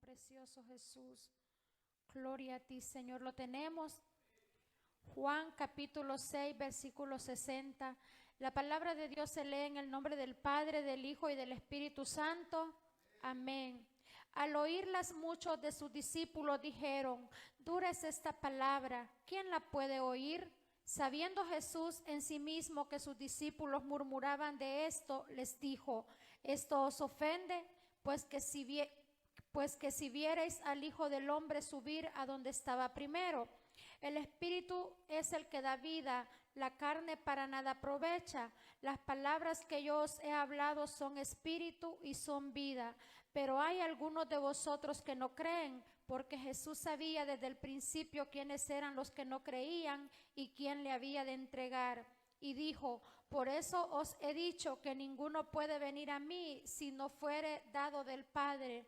precioso Jesús. Gloria a ti, Señor. Lo tenemos. Juan capítulo 6, versículo 60. La palabra de Dios se lee en el nombre del Padre, del Hijo y del Espíritu Santo. Amén. Al oírlas, muchos de sus discípulos dijeron: dura es esta palabra, ¿quién la puede oír? Sabiendo Jesús en sí mismo que sus discípulos murmuraban de esto, les dijo: ¿esto os ofende? Pues que si vierais al Hijo del Hombre subir a donde estaba primero. El Espíritu es el que da vida, la carne para nada aprovecha. Las palabras que yo os he hablado son espíritu y son vida. Pero hay algunos de vosotros que no creen, porque Jesús sabía desde el principio quiénes eran los que no creían y quién le había de entregar. Y dijo: por eso os he dicho que ninguno puede venir a mí si no fuere dado del Padre.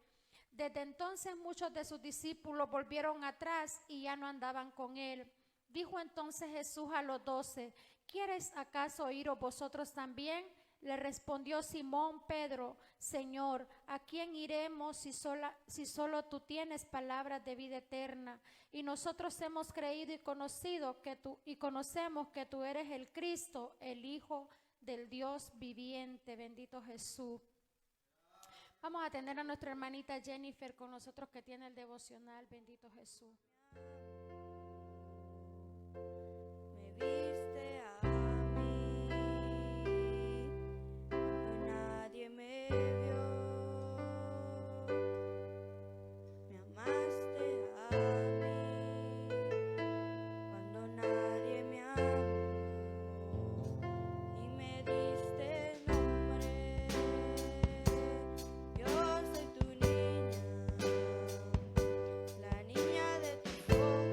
Desde entonces muchos de sus discípulos volvieron atrás y ya no andaban con él. Dijo entonces Jesús a los 12: ¿quieres acaso iros vosotros también? Le respondió Simón Pedro: Señor, ¿a quién iremos si solo tú tienes palabras de vida eterna? Y nosotros hemos creído y conocemos que tú eres el Cristo, el Hijo del Dios viviente. Bendito Jesús. Vamos a tener a nuestra hermanita Jennifer con nosotros, que tiene el devocional. Bendito Jesús. Me viste a mí cuando nadie me vio. Me amaste a mí cuando nadie me amó. Y me diste nombre. Yo soy tu niña, la niña de tus ojos.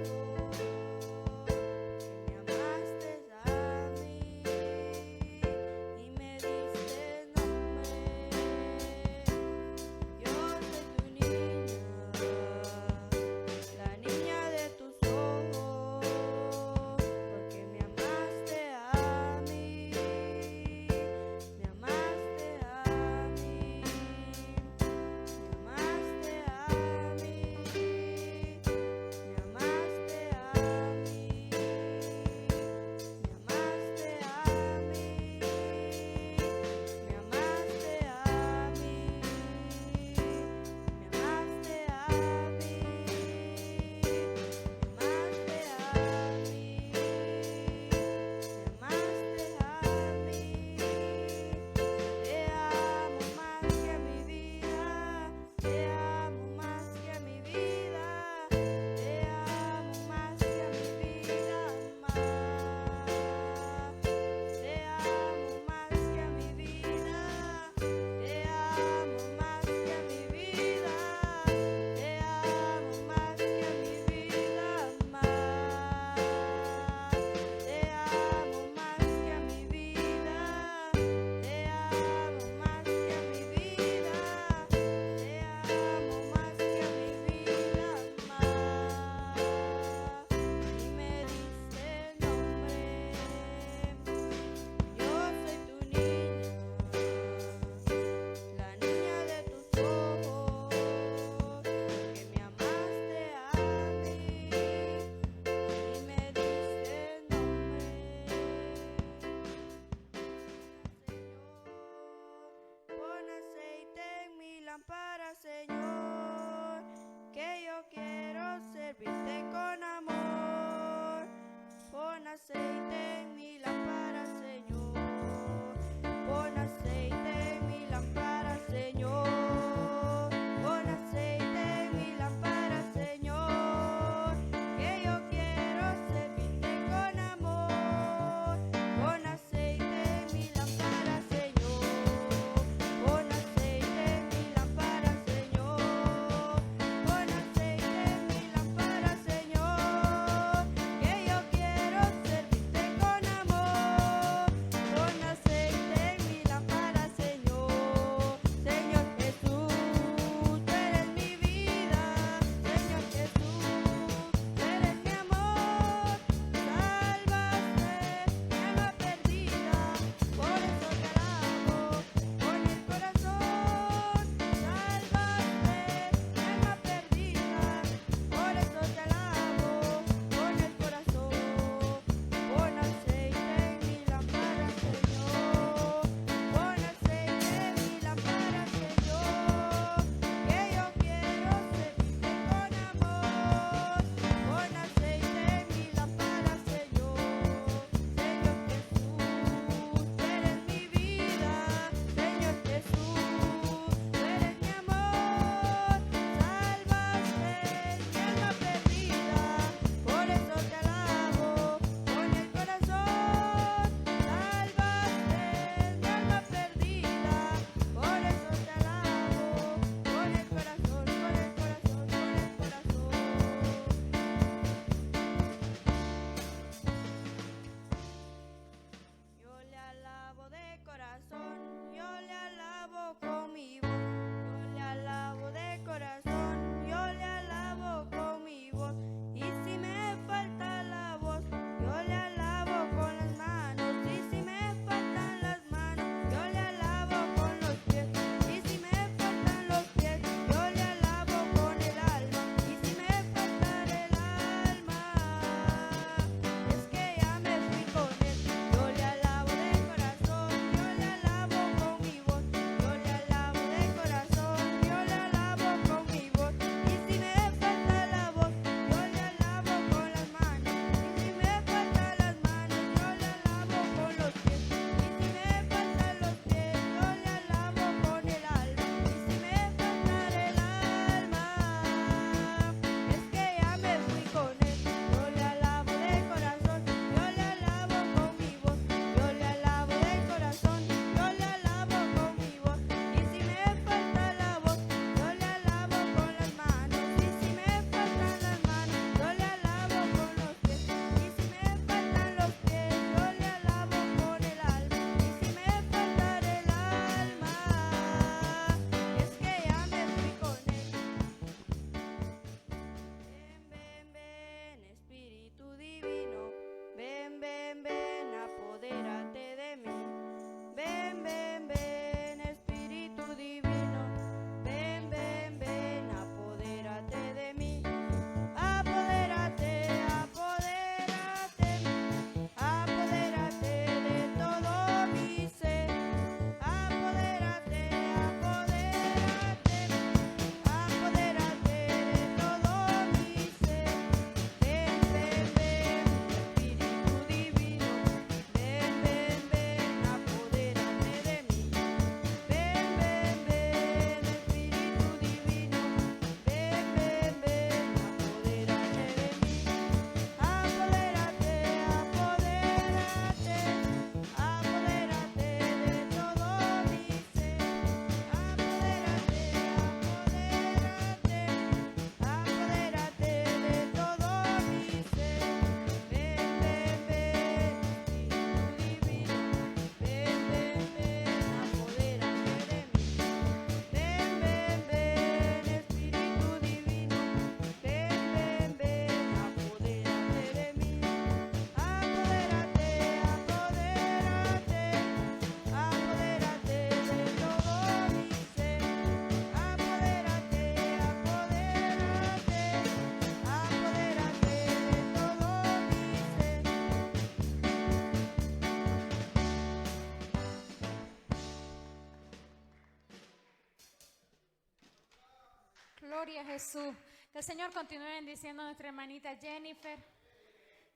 Gloria a Jesús. Que el Señor continúe bendiciendo a nuestra hermanita Jennifer.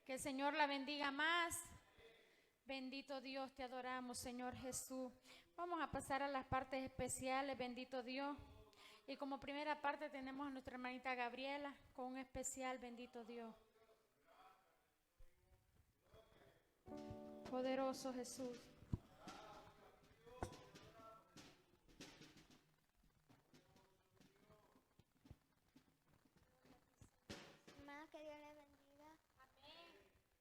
Que el Señor la bendiga más. Bendito Dios, te adoramos, Señor Jesús. Vamos a pasar a las partes especiales, bendito Dios. Y como primera parte tenemos a nuestra hermanita Gabriela con un especial, bendito Dios. Poderoso Jesús. Hermanos, que Dios les bendiga. Amén.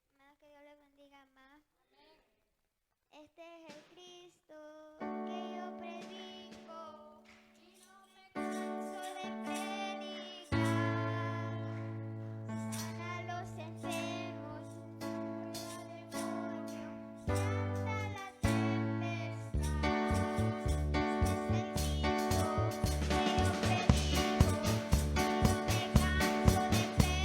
Hermanos, que Dios les bendiga más. Amén. Este es el Cristo que yo predico y no me canso de predicar. Sana a los enfermos, fuera demonio, canta la tempestad. Este es el Cristo que yo predico y no me canso de predicar.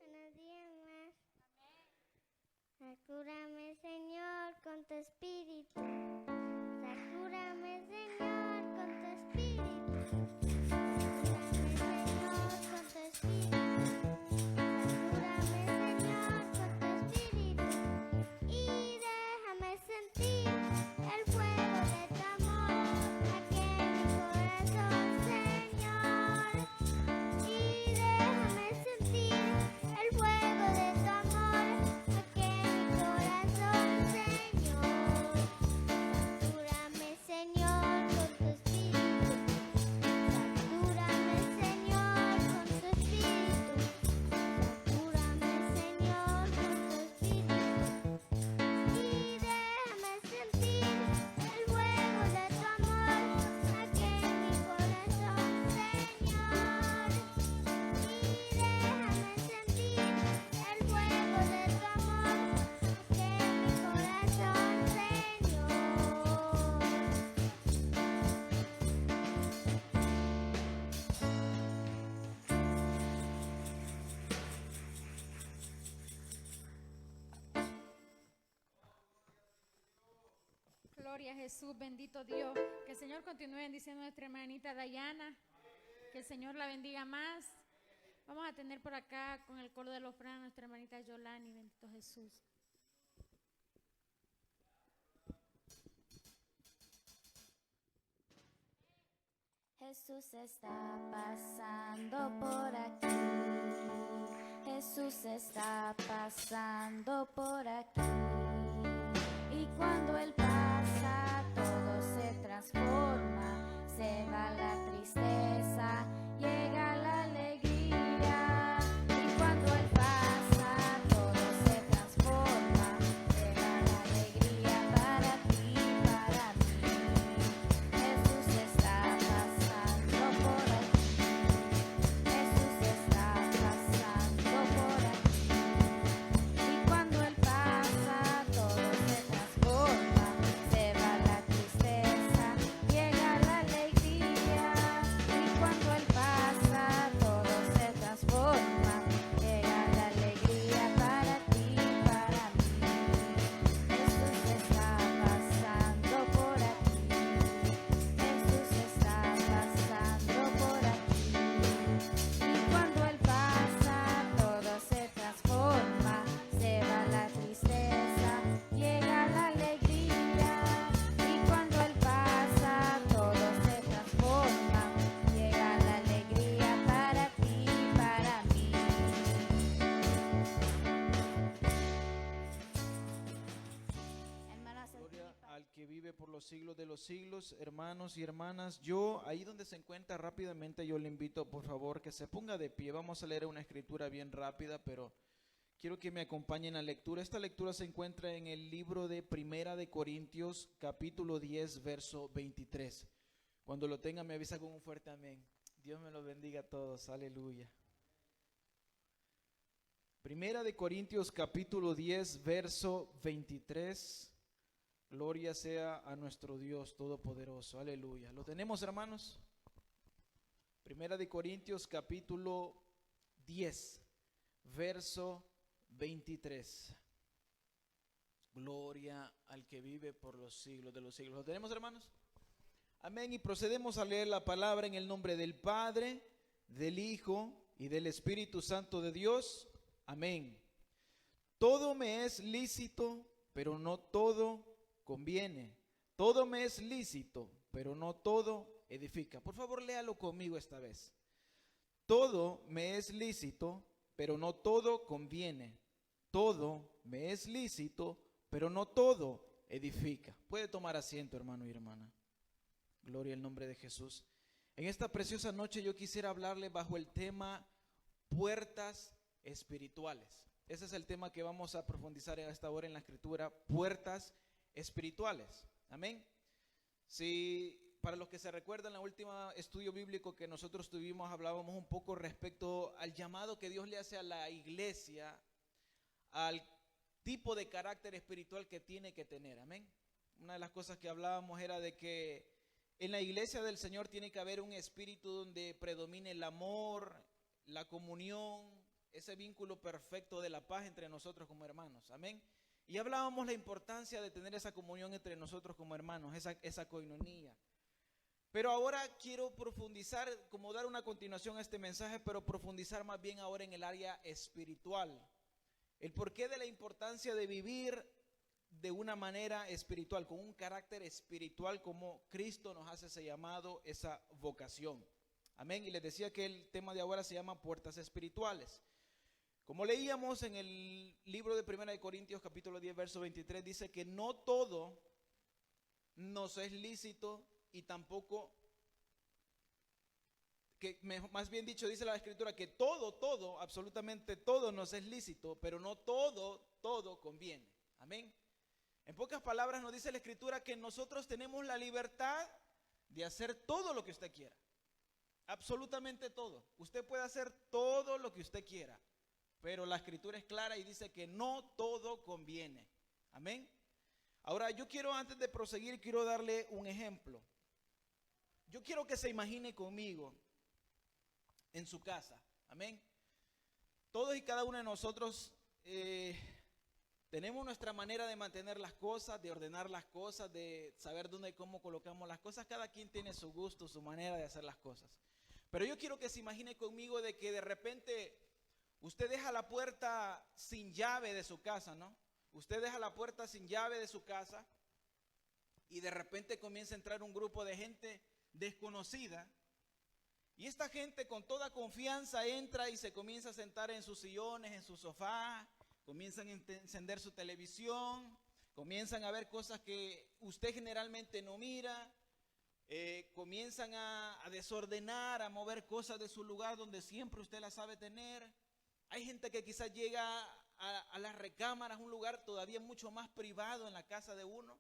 Buenos días, más. Sacúrame, Señor, con tu espíritu. Sacúrame, Señor, con tu espíritu. Sacúrame, Señor, con tu espíritu. Sacúrame, Señor, con tu espíritu. Y déjame sentir el fuego de tu amor aquí en mi corazón, Señor. Y déjame sentir el fuego de tu amor aquí en mi corazón, Señor. Sacúrame, Señor, con tu espíritu. Sacúrame, Señor, con tu espíritu. Sacúrame, Señor, con tu espíritu. Y déjame sentir el fuego de tu amor aquí en mi corazón, Señor. Y déjame sentir el fuego de tu amor aquí en mi corazón, Señor. Gloria a Jesús, bendito Dios. Que el Señor continúe bendiciendo a nuestra hermanita Dayana. Que el Señor la bendiga más. Vamos a tener por acá con el coro de los ofrenda a nuestra hermanita Yolani, bendito Jesús. Jesús está pasando por aquí. Jesús está pasando por aquí. Y cuando Él pasa, todo se transforma. Se va la tristeza, llega la alegría. Y cuando Él pasa, todo se transforma. Se va la alegría para ti, para mí. Jesús está pasando por aquí. Jesús está pasando por aquí. Y cuando Él pasa, vive por los siglos de los siglos, hermanos y hermanas. Yo, ahí donde se encuentra rápidamente, yo le invito por favor que se ponga de pie. Vamos a leer una escritura bien rápida, pero quiero que me acompañen en la lectura. Esta lectura se encuentra en el libro de Primera de Corintios, capítulo 10, verso 23. Cuando lo tenga me avisa con un fuerte amén. Dios me los bendiga a todos, aleluya. Primera de Corintios, capítulo 10, verso 23. Gloria sea a nuestro Dios Todopoderoso, aleluya. ¿Lo tenemos, hermanos? Primera de Corintios, capítulo 10, verso 23. Gloria al que vive por los siglos de los siglos. ¿Lo tenemos, hermanos? Amén. Y procedemos a leer la palabra en el nombre del Padre, del Hijo y del Espíritu Santo de Dios. Amén. Todo me es lícito, pero no todo conviene. Todo me es lícito, pero no todo edifica. Por favor, léalo conmigo esta vez. Todo me es lícito, pero no todo conviene. Todo me es lícito, pero no todo edifica. Puede tomar asiento, hermano y hermana. Gloria al nombre de Jesús. En esta preciosa noche yo quisiera hablarle bajo el tema puertas espirituales. Ese es el tema que vamos a profundizar en esta hora en la escritura, puertas espirituales. Amén. Si para los que se recuerdan, en el último estudio bíblico que nosotros tuvimos, hablábamos un poco respecto al llamado que Dios le hace a la iglesia, al tipo de carácter espiritual que tiene que tener. Amén. Una de las cosas que hablábamos era de que en la iglesia del Señor tiene que haber un espíritu donde predomine el amor, la comunión, ese vínculo perfecto de la paz entre nosotros como hermanos. Amén. Y hablábamos la importancia de tener esa comunión entre nosotros como hermanos, esa coinonía. Pero ahora quiero profundizar, como dar una continuación a este mensaje, pero profundizar más bien ahora en el área espiritual. El porqué de la importancia de vivir de una manera espiritual, con un carácter espiritual, como Cristo nos hace ese llamado, esa vocación. Amén. Y les decía que el tema de ahora se llama puertas espirituales. Como leíamos en el libro de Primera de Corintios, capítulo 10, verso 23, dice que no todo nos es lícito y tampoco, más bien dicho, dice la Escritura que todo, absolutamente todo nos es lícito, pero no todo conviene. Amén. En pocas palabras nos dice la Escritura que nosotros tenemos la libertad de hacer todo lo que usted quiera. Absolutamente todo. Usted puede hacer todo lo que usted quiera, pero la Escritura es clara y dice que no todo conviene. Amén. Ahora yo quiero, antes de proseguir, quiero darle un ejemplo. Yo quiero que se imagine conmigo en su casa. Amén. Todos y cada uno de nosotros tenemos nuestra manera de mantener las cosas, de ordenar las cosas, de saber dónde y cómo colocamos las cosas. Cada quien tiene su gusto, su manera de hacer las cosas. Pero yo quiero que se imagine conmigo de que de repente usted deja la puerta sin llave de su casa, ¿no? Usted deja la puerta sin llave de su casa y de repente comienza a entrar un grupo de gente desconocida. Y esta gente con toda confianza entra y se comienza a sentar en sus sillones, en su sofá. Comienzan a encender su televisión, comienzan a ver cosas que usted generalmente no mira, comienzan a desordenar, a mover cosas de su lugar donde siempre usted las sabe tener. Hay gente que quizás llega a las recámaras, un lugar todavía mucho más privado en la casa de uno,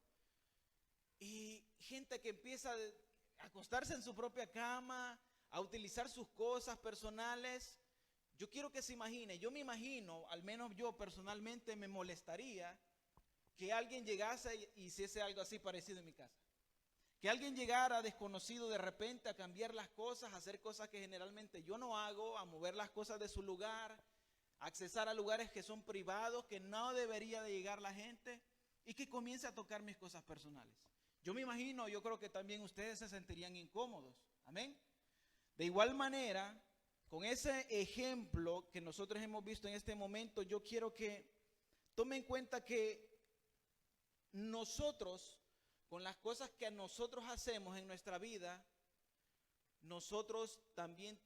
y gente que empieza a acostarse en su propia cama, a utilizar sus cosas personales. Yo quiero que se imagine, yo me imagino, al menos yo personalmente me molestaría que alguien llegase y hiciese algo así parecido en mi casa. Que alguien llegara desconocido de repente a cambiar las cosas, a hacer cosas que generalmente yo no hago, a mover las cosas de su lugar, a accesar a lugares que son privados, que no debería de llegar la gente, y que comience a tocar mis cosas personales. Yo me imagino, yo creo que también ustedes se sentirían incómodos. Amén. De igual manera, con ese ejemplo que nosotros hemos visto en este momento, yo quiero que tomen en cuenta que nosotros, con las cosas que nosotros hacemos en nuestra vida, nosotros también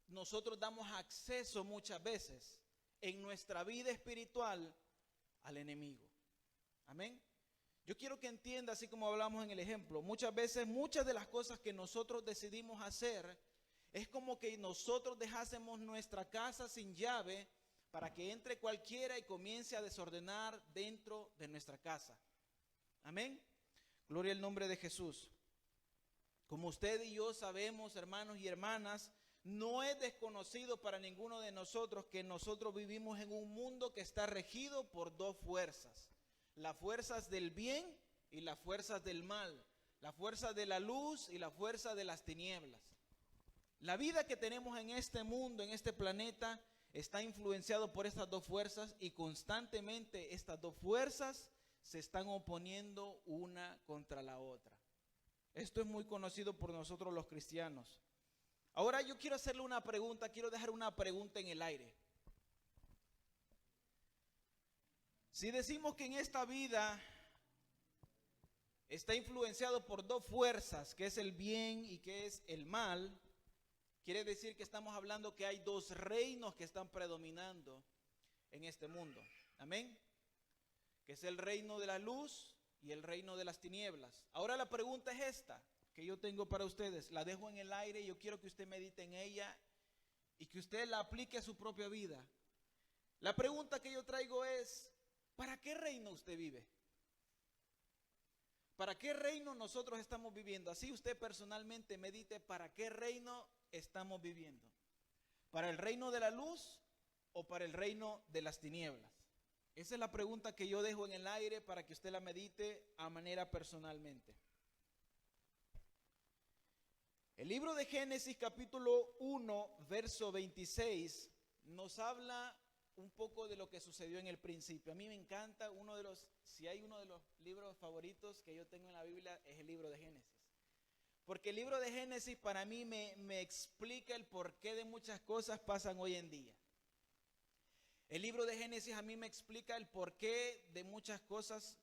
nosotros damos acceso muchas veces en nuestra vida espiritual al enemigo. Amén. Yo quiero que entienda, así como hablamos en el ejemplo, muchas veces, muchas de las cosas que nosotros decidimos hacer, es como que nosotros dejásemos nuestra casa sin llave para que entre cualquiera y comience a desordenar dentro de nuestra casa. Amén. Gloria al nombre de Jesús. Como usted y yo sabemos, hermanos y hermanas, no es desconocido para ninguno de nosotros que nosotros vivimos en un mundo que está regido por dos fuerzas. Las fuerzas del bien y las fuerzas del mal. La fuerza de la luz y la fuerza de las tinieblas. La vida que tenemos en este mundo, en este planeta, está influenciado por estas dos fuerzas y constantemente estas dos fuerzas se están oponiendo una contra la otra. Esto es muy conocido por nosotros los cristianos. Ahora yo quiero hacerle una pregunta, quiero dejar una pregunta en el aire. Si decimos que en esta vida está influenciado por dos fuerzas, que es el bien y que es el mal, quiere decir que estamos hablando que hay dos reinos que están predominando en este mundo. Amén. Que es el reino de la luz y el reino de las tinieblas. Ahora la pregunta es esta, que yo tengo para ustedes. La dejo en el aire y yo quiero que usted medite en ella y que usted la aplique a su propia vida. La pregunta que yo traigo es, ¿para qué reino usted vive? ¿Para qué reino nosotros estamos viviendo? Así usted personalmente medite, ¿para qué reino estamos viviendo? ¿Para el reino de la luz o para el reino de las tinieblas? Esa es la pregunta que yo dejo en el aire para que usted la medite a manera personalmente. El libro de Génesis capítulo 1, verso 26 nos habla un poco de lo que sucedió en el principio. A mí me encanta si hay uno de los libros favoritos que yo tengo en la Biblia, es el libro de Génesis. Porque el libro de Génesis para mí me explica el porqué de muchas cosas pasan hoy en día. El libro de Génesis a mí me explica el porqué de muchas cosas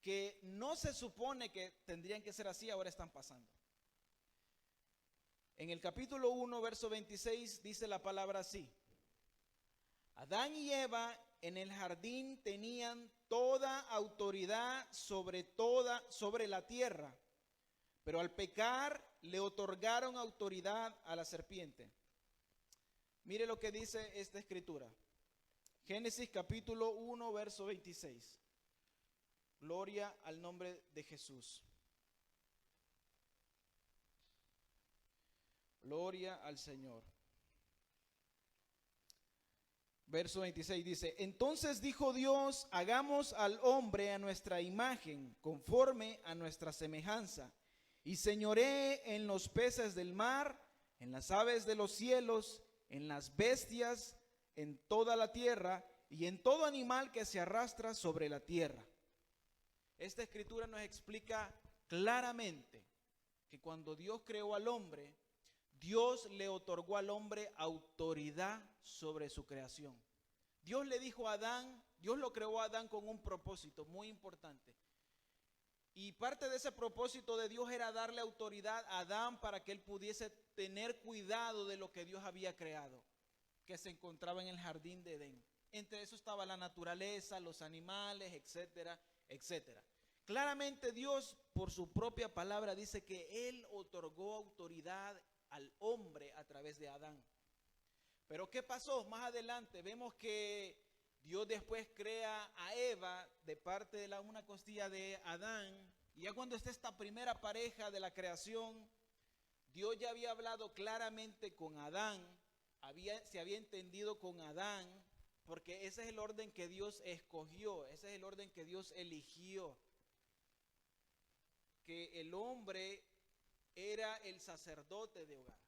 que no se supone que tendrían que ser así, ahora están pasando. En el capítulo 1, verso 26 dice la palabra así: Adán y Eva en el jardín tenían toda autoridad sobre la tierra, pero al pecar le otorgaron autoridad a la serpiente. Mire lo que dice esta escritura. Génesis capítulo 1, verso 26. Gloria al nombre de Jesús. Gloria al Señor. Verso 26 dice: Entonces dijo Dios, hagamos al hombre a nuestra imagen, conforme a nuestra semejanza, y señoree en los peces del mar, en las aves de los cielos, en las bestias, en toda la tierra, y en todo animal que se arrastra sobre la tierra. Esta escritura nos explica claramente que cuando Dios creó al hombre, Dios le otorgó al hombre autoridad sobre su creación. Dios le dijo a Adán, Dios lo creó a Adán con un propósito muy importante. Y parte de ese propósito de Dios era darle autoridad a Adán para que él pudiese tener cuidado de lo que Dios había creado, que se encontraba en el jardín de Edén. Entre eso estaba la naturaleza, los animales, etcétera, etcétera. Claramente Dios, por su propia palabra, dice que Él otorgó autoridad al hombre a través de Adán. Pero ¿qué pasó? Más adelante vemos que Dios después crea a Eva de parte de una costilla de Adán. Y ya cuando está esta primera pareja de la creación, Dios ya había hablado claramente con Adán, se había entendido con Adán, porque ese es el orden que Dios escogió, ese es el orden que Dios eligió. Que el hombre era el sacerdote de hogar.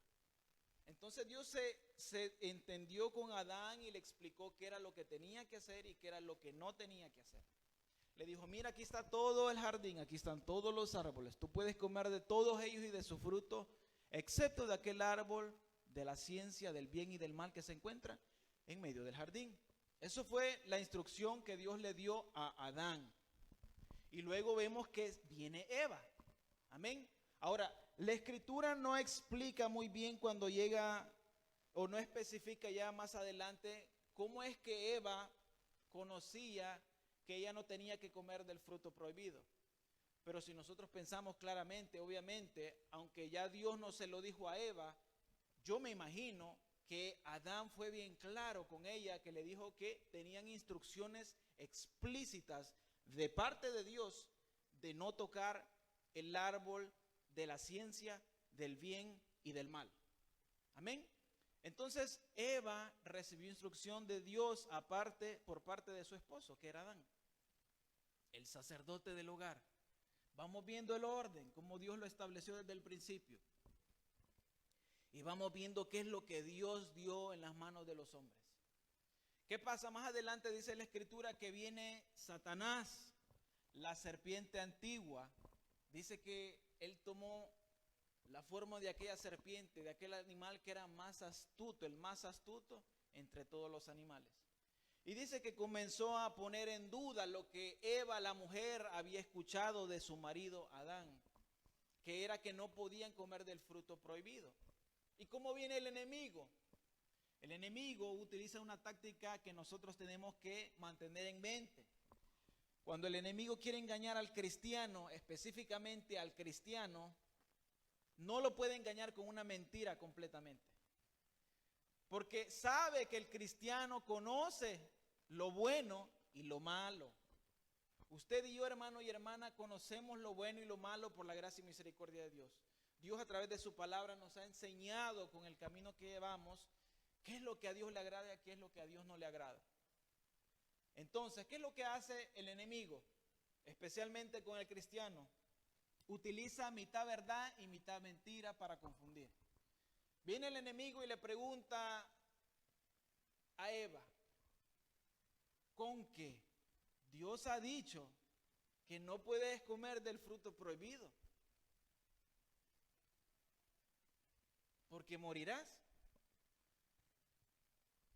Entonces Dios se entendió con Adán y le explicó qué era lo que tenía que hacer y qué era lo que no tenía que hacer. Le dijo, mira, aquí está todo el jardín, aquí están todos los árboles, tú puedes comer de todos ellos y de su fruto, excepto de aquel árbol de la ciencia del bien y del mal que se encuentra en medio del jardín. Eso fue la instrucción que Dios le dio a Adán. Y luego vemos que viene Eva. Amén. Ahora, la escritura no explica muy bien cuando llega, o no especifica ya más adelante, cómo es que Eva conocía que ella no tenía que comer del fruto prohibido. Pero si nosotros pensamos claramente, obviamente, aunque ya Dios no se lo dijo a Eva, yo me imagino que Adán fue bien claro con ella, que le dijo que tenían instrucciones explícitas de parte de Dios de no tocar el árbol de la ciencia del bien y del mal. Amén. Entonces Eva recibió instrucción de Dios por parte de su esposo, que era Adán, el sacerdote del hogar. Vamos viendo el orden, como Dios lo estableció desde el principio. Y vamos viendo qué es lo que Dios dio en las manos de los hombres. ¿Qué pasa? Más adelante dice la Escritura que viene Satanás, la serpiente antigua. Dice que él tomó la forma de aquella serpiente, de aquel animal que era más astuto, el más astuto entre todos los animales. Y dice que comenzó a poner en duda lo que Eva, la mujer, había escuchado de su marido Adán, que era que no podían comer del fruto prohibido. ¿Y cómo viene el enemigo? El enemigo utiliza una táctica que nosotros tenemos que mantener en mente. Cuando el enemigo quiere engañar al cristiano, específicamente al cristiano, no lo puede engañar con una mentira completamente. Porque sabe que el cristiano conoce lo bueno y lo malo. Usted y yo, hermano y hermana, conocemos lo bueno y lo malo por la gracia y misericordia de Dios. Dios a través de su palabra nos ha enseñado con el camino que llevamos qué es lo que a Dios le agrada y qué es lo que a Dios no le agrada. Entonces, ¿qué es lo que hace el enemigo? Especialmente con el cristiano. Utiliza mitad verdad y mitad mentira para confundir. Viene el enemigo y le pregunta a Eva, ¿con qué? Dios ha dicho que no puedes comer del fruto prohibido, porque morirás.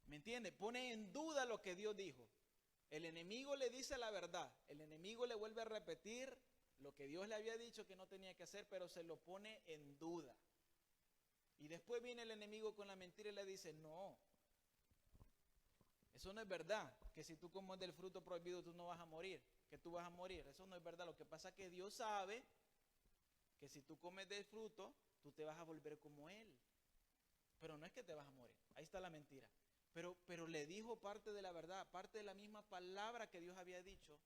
¿Me entiende? Pone en duda lo que Dios dijo. El enemigo le dice la verdad. El enemigo le vuelve a repetir lo que Dios le había dicho que no tenía que hacer, pero se lo pone en duda. Y después viene el enemigo con la mentira y le dice, no, eso no es verdad, que si tú comes del fruto prohibido tú no vas a morir, que tú vas a morir. Eso no es verdad. Lo que pasa es que Dios sabe que si tú comes del fruto, tú te vas a volver como Él. Pero no es que te vas a morir. Ahí está la mentira. Pero le dijo parte de la verdad, parte de la misma palabra que Dios había dicho,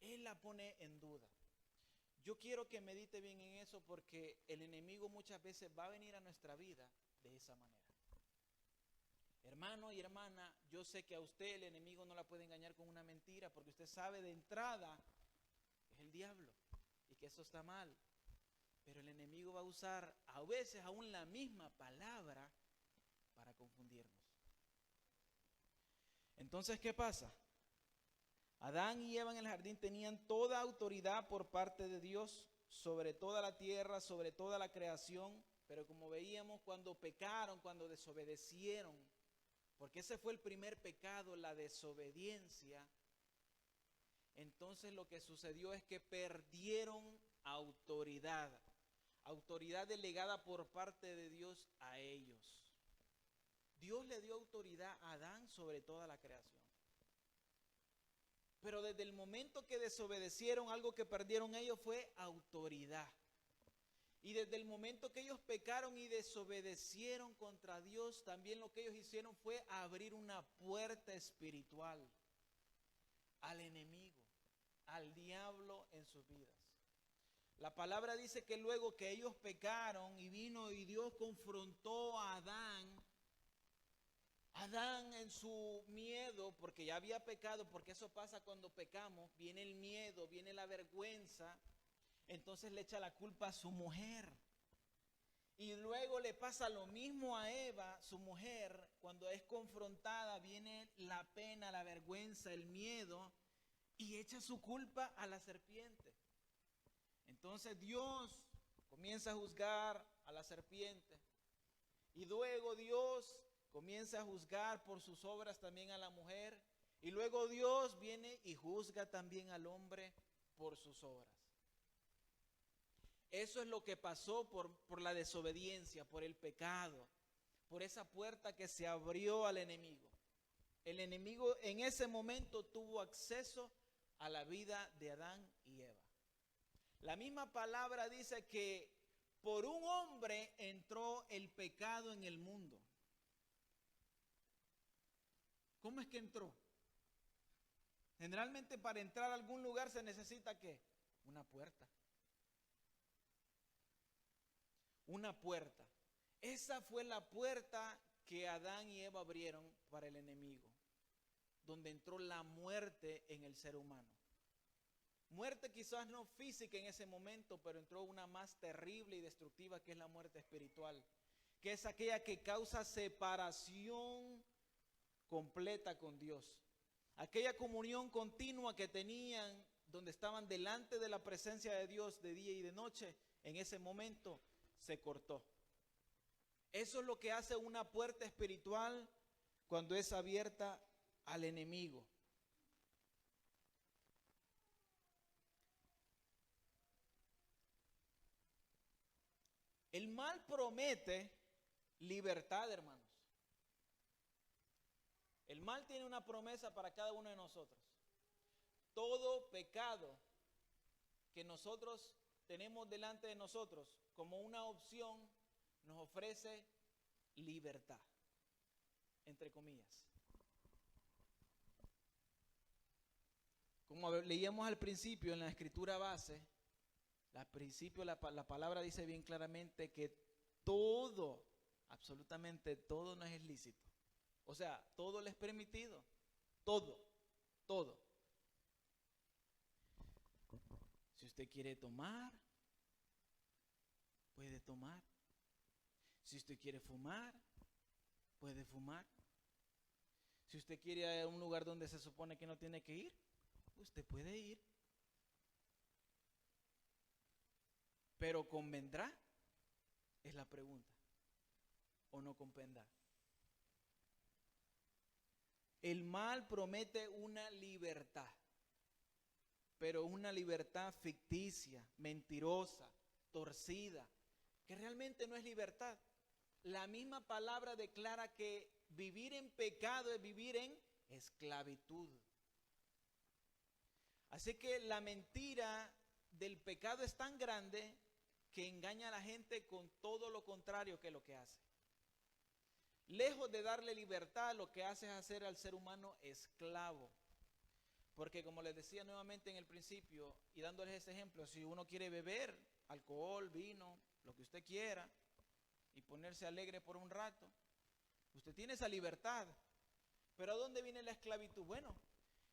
Él la pone en duda. Yo quiero que medite bien en eso, porque el enemigo muchas veces va a venir a nuestra vida de esa manera. Hermano y hermana, yo sé que a usted el enemigo no la puede engañar con una mentira, porque usted sabe de entrada es el diablo y que eso está mal. Pero el enemigo va a usar a veces aún la misma palabra para confundirnos. Entonces, ¿qué pasa? Adán y Eva en el jardín tenían toda autoridad por parte de Dios sobre toda la tierra, sobre toda la creación, pero como veíamos, cuando pecaron, cuando desobedecieron, porque ese fue el primer pecado, la desobediencia, entonces lo que sucedió es que perdieron autoridad delegada por parte de Dios a ellos. Dios le dio autoridad a Adán sobre toda la creación. Pero desde el momento que desobedecieron, algo que perdieron ellos fue autoridad. Y desde el momento que ellos pecaron y desobedecieron contra Dios, también lo que ellos hicieron fue abrir una puerta espiritual al enemigo, al diablo en sus vidas. La palabra dice que luego que ellos pecaron y vino y Dios confrontó a Adán en su miedo, porque ya había pecado, porque eso pasa cuando pecamos, viene el miedo, viene la vergüenza, entonces le echa la culpa a su mujer. Y luego le pasa lo mismo a Eva, su mujer, cuando es confrontada, viene la pena, la vergüenza, el miedo, y echa su culpa a la serpiente. Entonces Dios comienza a juzgar a la serpiente, y luego Dios comienza a juzgar por sus obras también a la mujer, y luego Dios viene y juzga también al hombre por sus obras. Eso es lo que pasó por la desobediencia, por el pecado, por esa puerta que se abrió al enemigo. El enemigo en ese momento tuvo acceso a la vida de Adán y Eva. La misma palabra dice que por un hombre entró el pecado en el mundo. ¿Cómo es que entró? Generalmente para entrar a algún lugar se necesita ¿qué? Una puerta. Una puerta. Esa fue la puerta que Adán y Eva abrieron para el enemigo, donde entró la muerte en el ser humano. Muerte quizás no física en ese momento, pero entró una más terrible y destructiva, que es la muerte espiritual, que es aquella que causa separación completa con Dios. Aquella comunión continua que tenían, donde estaban delante de la presencia de Dios de día y de noche, en ese momento se cortó. Eso es lo que hace una puerta espiritual cuando es abierta al enemigo. El mal promete libertad, hermanos. El mal tiene una promesa para cada uno de nosotros. Todo pecado que nosotros tenemos delante de nosotros como una opción nos ofrece libertad, entre comillas. Como leíamos al principio en la escritura base, la palabra dice bien claramente que todo, absolutamente todo no es lícito. O sea, todo le es permitido. Todo. Si usted quiere tomar, puede tomar. Si usted quiere fumar, puede fumar. Si usted quiere ir a un lugar donde se supone que no tiene que ir, usted puede ir. Pero ¿convendrá? Es la pregunta. ¿O no convendrá? El mal promete una libertad, pero una libertad ficticia, mentirosa, torcida, que realmente no es libertad. La misma palabra declara que vivir en pecado es vivir en esclavitud. Así que la mentira del pecado es tan grande que engaña a la gente con todo lo contrario que lo que hace. Lejos de darle libertad, lo que hace es hacer al ser humano esclavo. Porque como les decía nuevamente en el principio, y dándoles ese ejemplo, si uno quiere beber alcohol, vino, lo que usted quiera, y ponerse alegre por un rato, usted tiene esa libertad. Pero ¿a dónde viene la esclavitud? Bueno,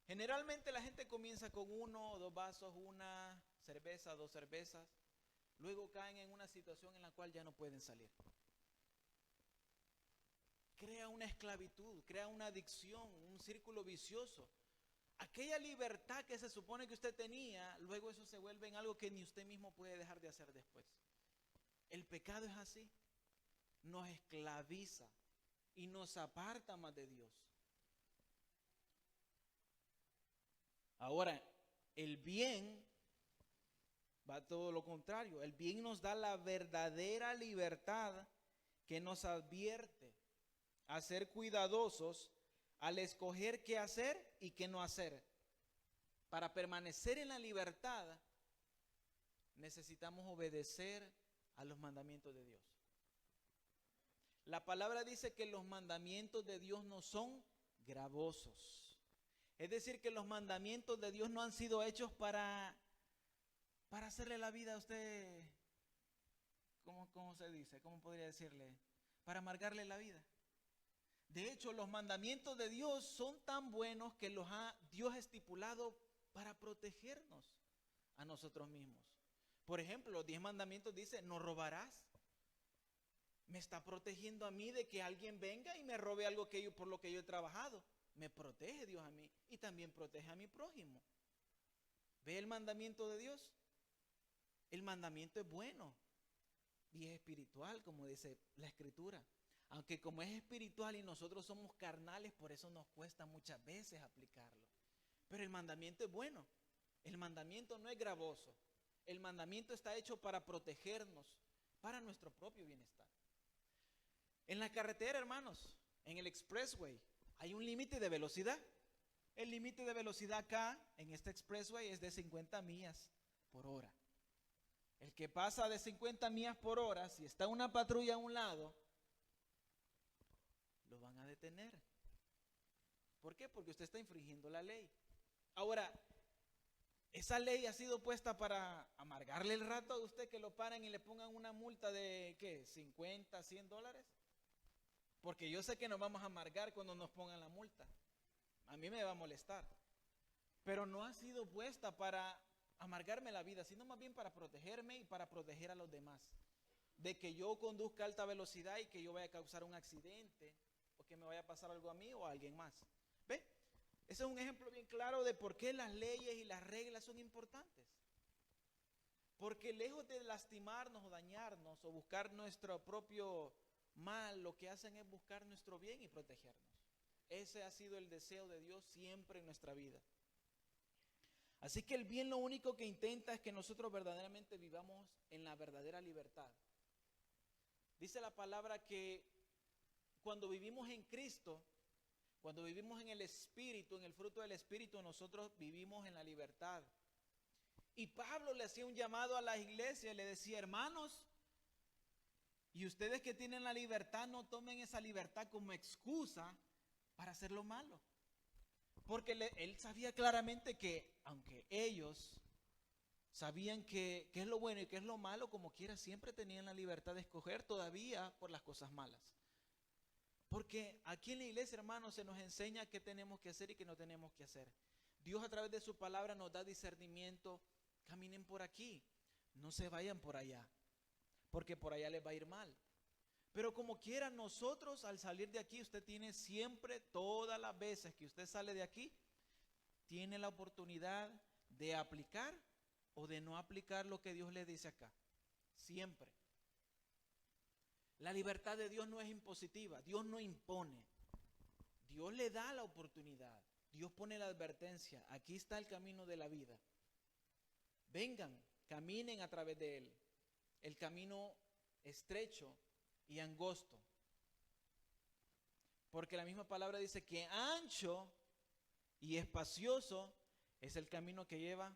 generalmente la gente comienza con 1 o 2 vasos, una cerveza, 2 cervezas, luego caen en una situación en la cual ya no pueden salir. Crea una esclavitud, crea una adicción, un círculo vicioso. Aquella libertad que se supone que usted tenía, luego eso se vuelve en algo que ni usted mismo puede dejar de hacer después. El pecado es así, nos esclaviza y nos aparta más de Dios. Ahora, el bien va todo lo contrario. El bien nos da la verdadera libertad que nos advierte a ser cuidadosos al escoger qué hacer y qué no hacer. Para permanecer en la libertad necesitamos obedecer a los mandamientos de Dios. La palabra dice que los mandamientos de Dios no son gravosos. Es decir, que los mandamientos de Dios no han sido hechos para hacerle la vida a usted, ¿cómo se dice? ¿Cómo podría decirle? Para amargarle la vida. De hecho, los mandamientos de Dios son tan buenos que los ha Dios estipulado para protegernos a nosotros mismos. Por ejemplo, los 10 mandamientos dicen, no robarás. Me está protegiendo a mí de que alguien venga y me robe algo por lo que yo he trabajado. Me protege Dios a mí y también protege a mi prójimo. ¿Ve el mandamiento de Dios? El mandamiento es bueno y es espiritual, como dice la Escritura. Aunque como es espiritual y nosotros somos carnales, por eso nos cuesta muchas veces aplicarlo. Pero el mandamiento es bueno. El mandamiento no es gravoso. El mandamiento está hecho para protegernos, para nuestro propio bienestar. En la carretera, hermanos, en el expressway, hay un límite de velocidad. el límite de velocidad acá en este expressway es de 50 millas por hora. El que pasa de 50 millas por hora, si está una patrulla a un lado, lo van a detener. ¿Por qué? Porque usted está infringiendo la ley. Ahora, esa ley ha sido puesta para amargarle el rato a usted, que lo paren y le pongan una multa de, ¿qué? $50, $100. Porque yo sé que nos vamos a amargar cuando nos pongan la multa. A mí me va a molestar. Pero no ha sido puesta para amargarme la vida, sino más bien para protegerme y para proteger a los demás. De que yo conduzca a alta velocidad y que yo vaya a causar un accidente o que me vaya a pasar algo a mí o a alguien más. ¿Ve? Ese es un ejemplo bien claro de por qué las leyes y las reglas son importantes. Porque lejos de lastimarnos o dañarnos o buscar nuestro propio mal, lo que hacen es buscar nuestro bien y protegernos. Ese ha sido el deseo de Dios siempre en nuestra vida. Así que el bien lo único que intenta es que nosotros verdaderamente vivamos en la verdadera libertad. Dice la palabra que cuando vivimos en Cristo, cuando vivimos en el Espíritu, en el fruto del Espíritu, nosotros vivimos en la libertad. Y Pablo le hacía un llamado a las iglesias, le decía: hermanos, y ustedes que tienen la libertad, no tomen esa libertad como excusa para hacer lo malo. Porque él sabía claramente que, aunque ellos sabían qué es lo bueno y qué es lo malo, como quiera, siempre tenían la libertad de escoger todavía por las cosas malas. Porque aquí en la iglesia, hermanos, se nos enseña qué tenemos que hacer y qué no tenemos que hacer. Dios a través de su palabra nos da discernimiento. Caminen por aquí, no se vayan por allá, porque por allá les va a ir mal. Pero como quiera, nosotros al salir de aquí, usted tiene siempre, todas las veces que usted sale de aquí, tiene la oportunidad de aplicar o de no aplicar lo que Dios le dice acá. Siempre. La libertad de Dios no es impositiva, Dios no impone. Dios le da la oportunidad, Dios pone la advertencia: aquí está el camino de la vida. Vengan, caminen a través de él. El camino estrecho y angosto. Porque la misma palabra dice que ancho y espacioso es el camino que lleva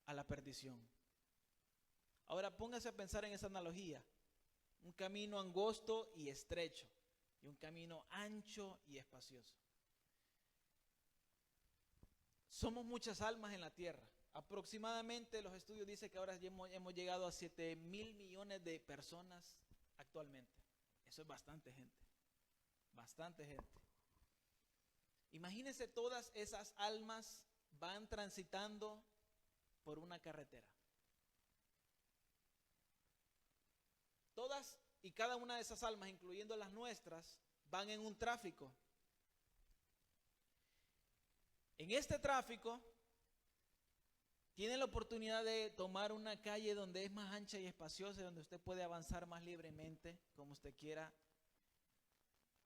a la perdición. Ahora póngase a pensar en esa analogía. Un camino angosto y estrecho y un camino ancho y espacioso. Somos muchas almas en la tierra. Aproximadamente los estudios dicen que ahora ya hemos llegado a 7,000 millones de personas actualmente. Eso es bastante gente. Bastante gente. Imagínense, todas esas almas van transitando por una carretera. Todas y cada una de esas almas, incluyendo las nuestras, van en un tráfico. En este tráfico tiene la oportunidad de tomar una calle donde es más ancha y espaciosa, donde usted puede avanzar más libremente, como usted quiera,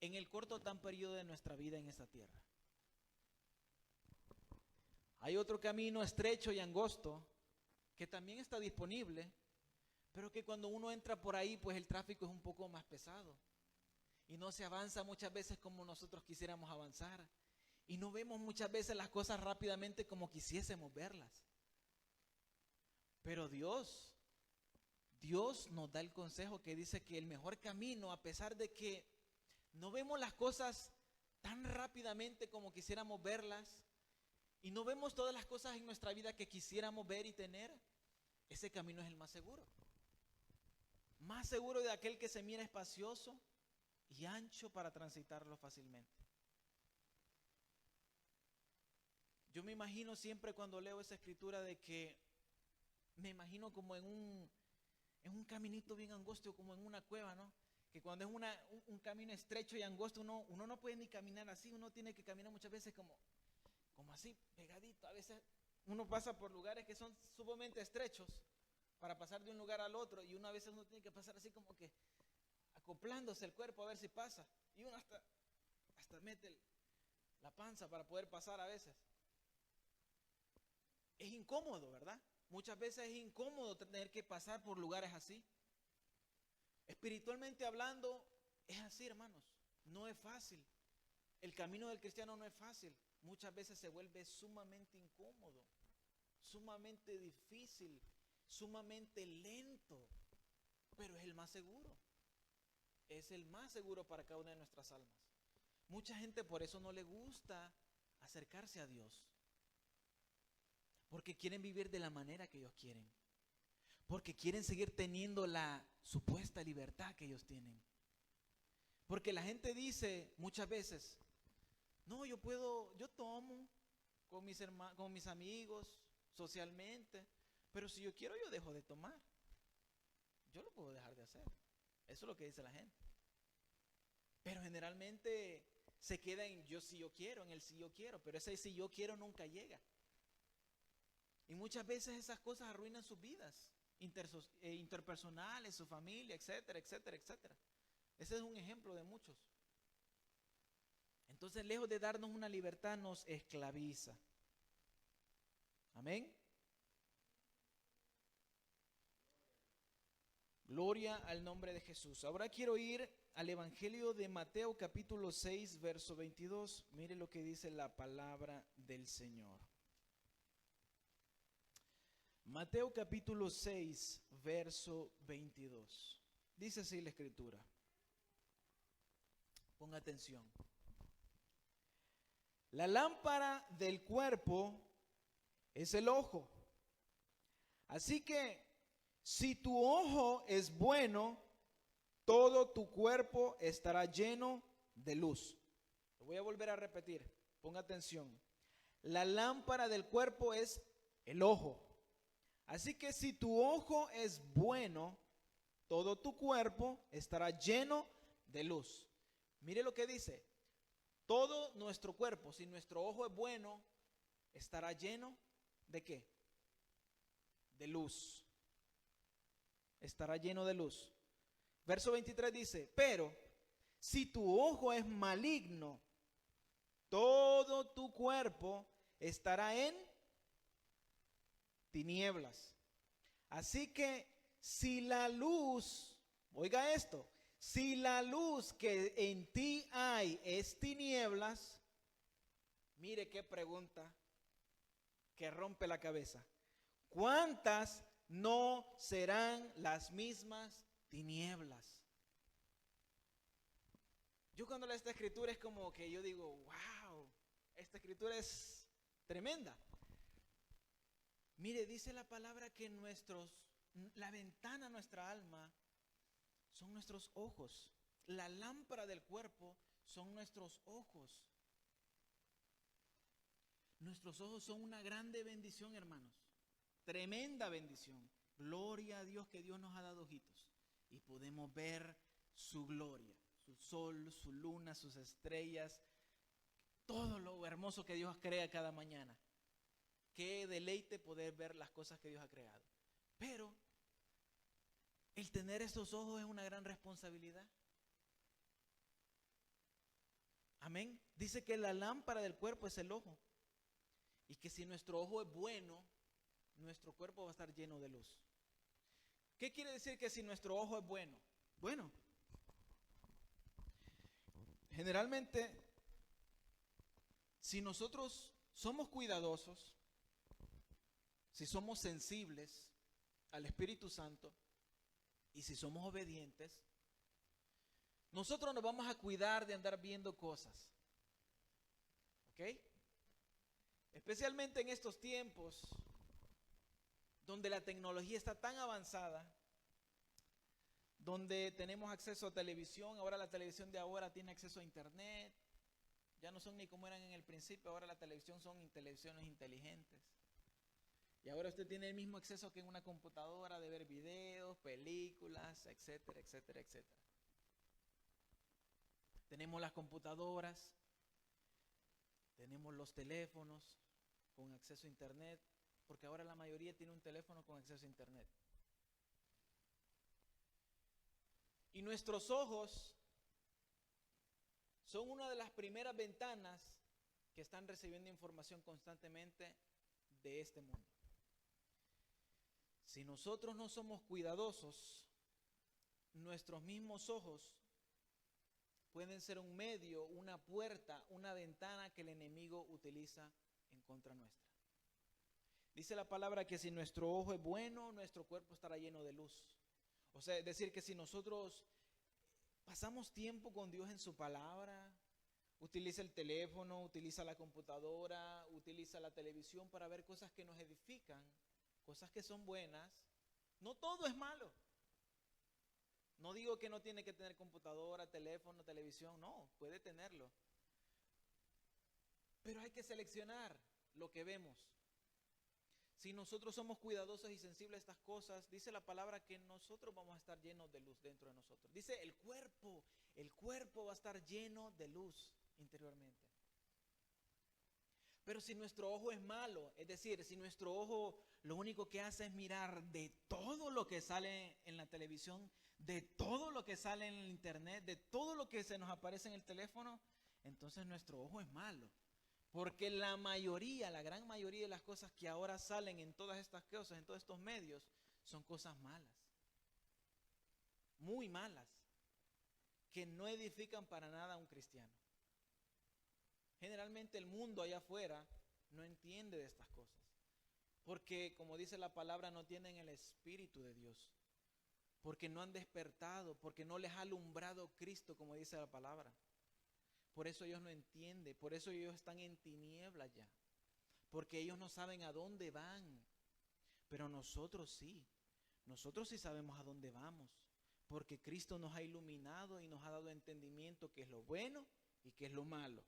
en el corto tan periodo de nuestra vida en esta tierra. Hay otro camino estrecho y angosto que también está disponible, pero que cuando uno entra por ahí, pues el tráfico es un poco más pesado y no se avanza muchas veces como nosotros quisiéramos avanzar, y no vemos muchas veces las cosas rápidamente como quisiésemos verlas. Pero Dios nos da el consejo que dice que el mejor camino, a pesar de que no vemos las cosas tan rápidamente como quisiéramos verlas, y no vemos todas las cosas en nuestra vida que quisiéramos ver y tener, ese camino es el más seguro. Más seguro de aquel que se mira espacioso y ancho para transitarlo fácilmente. Yo me imagino siempre cuando leo esa escritura de que me imagino como en un caminito bien angosto, como en una cueva, ¿no? Que cuando es un camino estrecho y angosto, uno no puede ni caminar así, uno tiene que caminar muchas veces como así, pegadito. A veces uno pasa por lugares que son sumamente estrechos para pasar de un lugar al otro, y uno a veces tiene que pasar así como que acoplándose el cuerpo a ver si pasa, y uno hasta mete la panza para poder pasar a veces. Es incómodo, ¿verdad? Muchas veces es incómodo tener que pasar por lugares así. Espiritualmente hablando, es así, hermanos. No es fácil. El camino del cristiano no es fácil. muchas veces se vuelve sumamente incómodo, sumamente difícil, sumamente lento, pero es el más seguro. Es el más seguro para cada una de nuestras almas. Mucha gente por eso no le gusta acercarse a Dios, porque quieren vivir de la manera que ellos quieren, porque quieren seguir teniendo la supuesta libertad que ellos tienen. Porque la gente dice muchas veces, no, yo tomo con mis amigos, socialmente, pero si yo quiero, yo dejo de tomar. Yo lo puedo dejar de hacer. Eso es lo que dice la gente. Pero generalmente se queda en yo sí yo quiero, en el sí yo quiero, pero ese sí yo quiero nunca llega. Y muchas veces esas cosas arruinan sus vidas interpersonales, su familia, etcétera, etcétera, etcétera. Ese es un ejemplo de muchos. Entonces, lejos de darnos una libertad, nos esclaviza. Amén. Gloria al nombre de Jesús. Ahora quiero ir al Evangelio de Mateo capítulo 6, verso 22. Mire lo que dice la palabra del Señor. Mateo capítulo 6, verso 22. Dice así la Escritura. Ponga atención. La lámpara del cuerpo es el ojo. Así que si tu ojo es bueno, todo tu cuerpo estará lleno de luz. Lo voy a volver a repetir. Ponga atención. La lámpara del cuerpo es el ojo. Así que si tu ojo es bueno, todo tu cuerpo estará lleno de luz. Mire lo que dice. Todo nuestro cuerpo, si nuestro ojo es bueno, estará lleno ¿de qué? De luz. Estará lleno de luz. Verso 23 dice, pero si tu ojo es maligno, todo tu cuerpo estará en tinieblas. Así que si la luz, oiga esto, si la luz que en ti hay es tinieblas, mire qué pregunta que rompe la cabeza. ¿Cuántas no serán las mismas tinieblas? Yo cuando leo esta escritura es como que yo digo, wow, esta escritura es tremenda. Mire, dice la palabra que la ventana a nuestra alma son nuestros ojos. La lámpara del cuerpo son nuestros ojos. Nuestros ojos son una grande bendición, hermanos. Tremenda bendición. Gloria a Dios que Dios nos ha dado ojitos. Y podemos ver su gloria, su sol, su luna, sus estrellas, todo lo hermoso que Dios crea cada mañana. Qué deleite poder ver las cosas que Dios ha creado. Pero el tener estos ojos es una gran responsabilidad. Amén. Dice que la lámpara del cuerpo es el ojo. Y que si nuestro ojo es bueno, nuestro cuerpo va a estar lleno de luz. ¿Qué quiere decir que si nuestro ojo es bueno? Bueno, generalmente, si nosotros somos cuidadosos, si somos sensibles al Espíritu Santo y si somos obedientes, nosotros nos vamos a cuidar de andar viendo cosas. ¿Ok? Especialmente en estos tiempos donde la tecnología está tan avanzada, donde tenemos acceso a televisión. Ahora la televisión de ahora tiene acceso a internet. Ya no son ni como eran en el principio, ahora la televisión son televisiones inteligentes. Y ahora usted tiene el mismo acceso que en una computadora de ver videos, películas, etcétera, etcétera, etcétera. Tenemos las computadoras, tenemos los teléfonos con acceso a internet, porque ahora la mayoría tiene un teléfono con acceso a internet. Y nuestros ojos son una de las primeras ventanas que están recibiendo información constantemente de este mundo. Si nosotros no somos cuidadosos, nuestros mismos ojos pueden ser un medio, una puerta, una ventana que el enemigo utiliza en contra nuestra. Dice la palabra que si nuestro ojo es bueno, nuestro cuerpo estará lleno de luz. O sea, es decir, que si nosotros pasamos tiempo con Dios en su palabra, utiliza el teléfono, utiliza la computadora, utiliza la televisión para ver cosas que nos edifican, cosas que son buenas, no todo es malo. No digo que no tiene que tener computadora, teléfono, televisión, no, puede tenerlo. Pero hay que seleccionar lo que vemos. Si nosotros somos cuidadosos y sensibles a estas cosas, dice la palabra que nosotros vamos a estar llenos de luz dentro de nosotros. Dice el cuerpo va a estar lleno de luz interiormente. Pero si nuestro ojo es malo, es decir, si nuestro ojo lo único que hace es mirar de todo lo que sale en la televisión, de todo lo que sale en el internet, de todo lo que se nos aparece en el teléfono, entonces nuestro ojo es malo. Porque la gran mayoría de las cosas que ahora salen en todas estas cosas, en todos estos medios, son cosas malas. Muy malas. Que no edifican para nada a un cristiano. Generalmente el mundo allá afuera no entiende de estas cosas. Porque, como dice la palabra, no tienen el Espíritu de Dios. Porque no han despertado, porque no les ha alumbrado Cristo, como dice la palabra. Por eso ellos no entienden, por eso ellos están en tinieblas ya. Porque ellos no saben a dónde van. Pero nosotros sí sabemos a dónde vamos. Porque Cristo nos ha iluminado y nos ha dado entendimiento qué es lo bueno y qué es lo malo.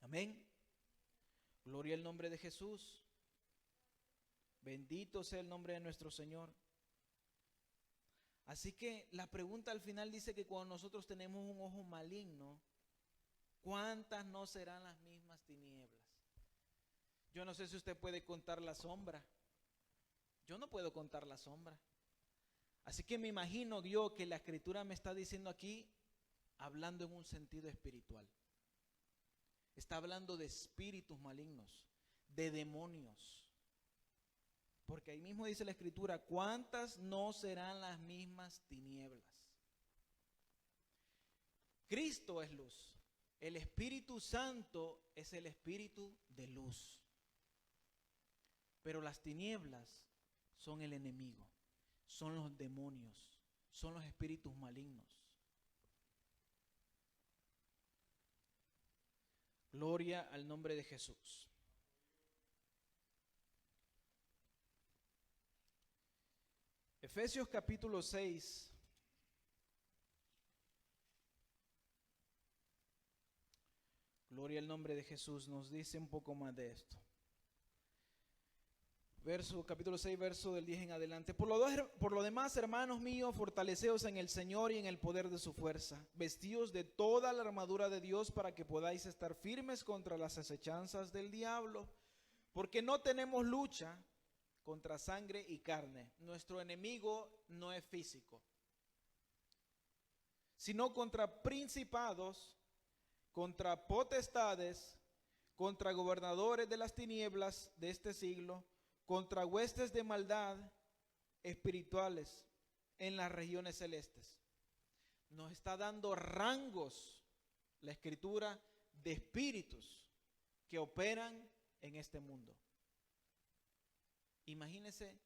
Amén. Gloria al nombre de Jesús. Bendito sea el nombre de nuestro Señor. Así que la pregunta al final dice que cuando nosotros tenemos un ojo maligno, ¿cuántas no serán las mismas tinieblas? Yo no sé si usted puede contar la sombra. Yo no puedo contar la sombra. Así que me imagino yo que la Escritura me está diciendo aquí, hablando en un sentido espiritual. Está hablando de espíritus malignos, de demonios. Porque ahí mismo dice la Escritura, ¿cuántas no serán las mismas tinieblas? Cristo es luz. El Espíritu Santo es el Espíritu de luz. Pero las tinieblas son el enemigo, son los demonios, son los espíritus malignos. Gloria al nombre de Jesús. Efesios capítulo 6. Gloria al nombre de Jesús, nos dice un poco más de esto. Capítulo 6, verso del 10 en adelante. Por lo demás, hermanos míos, fortaleceos en el Señor y en el poder de su fuerza. Vestíos de toda la armadura de Dios para que podáis estar firmes contra las acechanzas del diablo. Porque no tenemos lucha contra sangre y carne. Nuestro enemigo no es físico, sino contra principados, contra potestades, contra gobernadores de las tinieblas de este siglo, contra huestes de maldad espirituales en las regiones celestes. Nos está dando rangos la Escritura de espíritus que operan en este mundo. Imagínense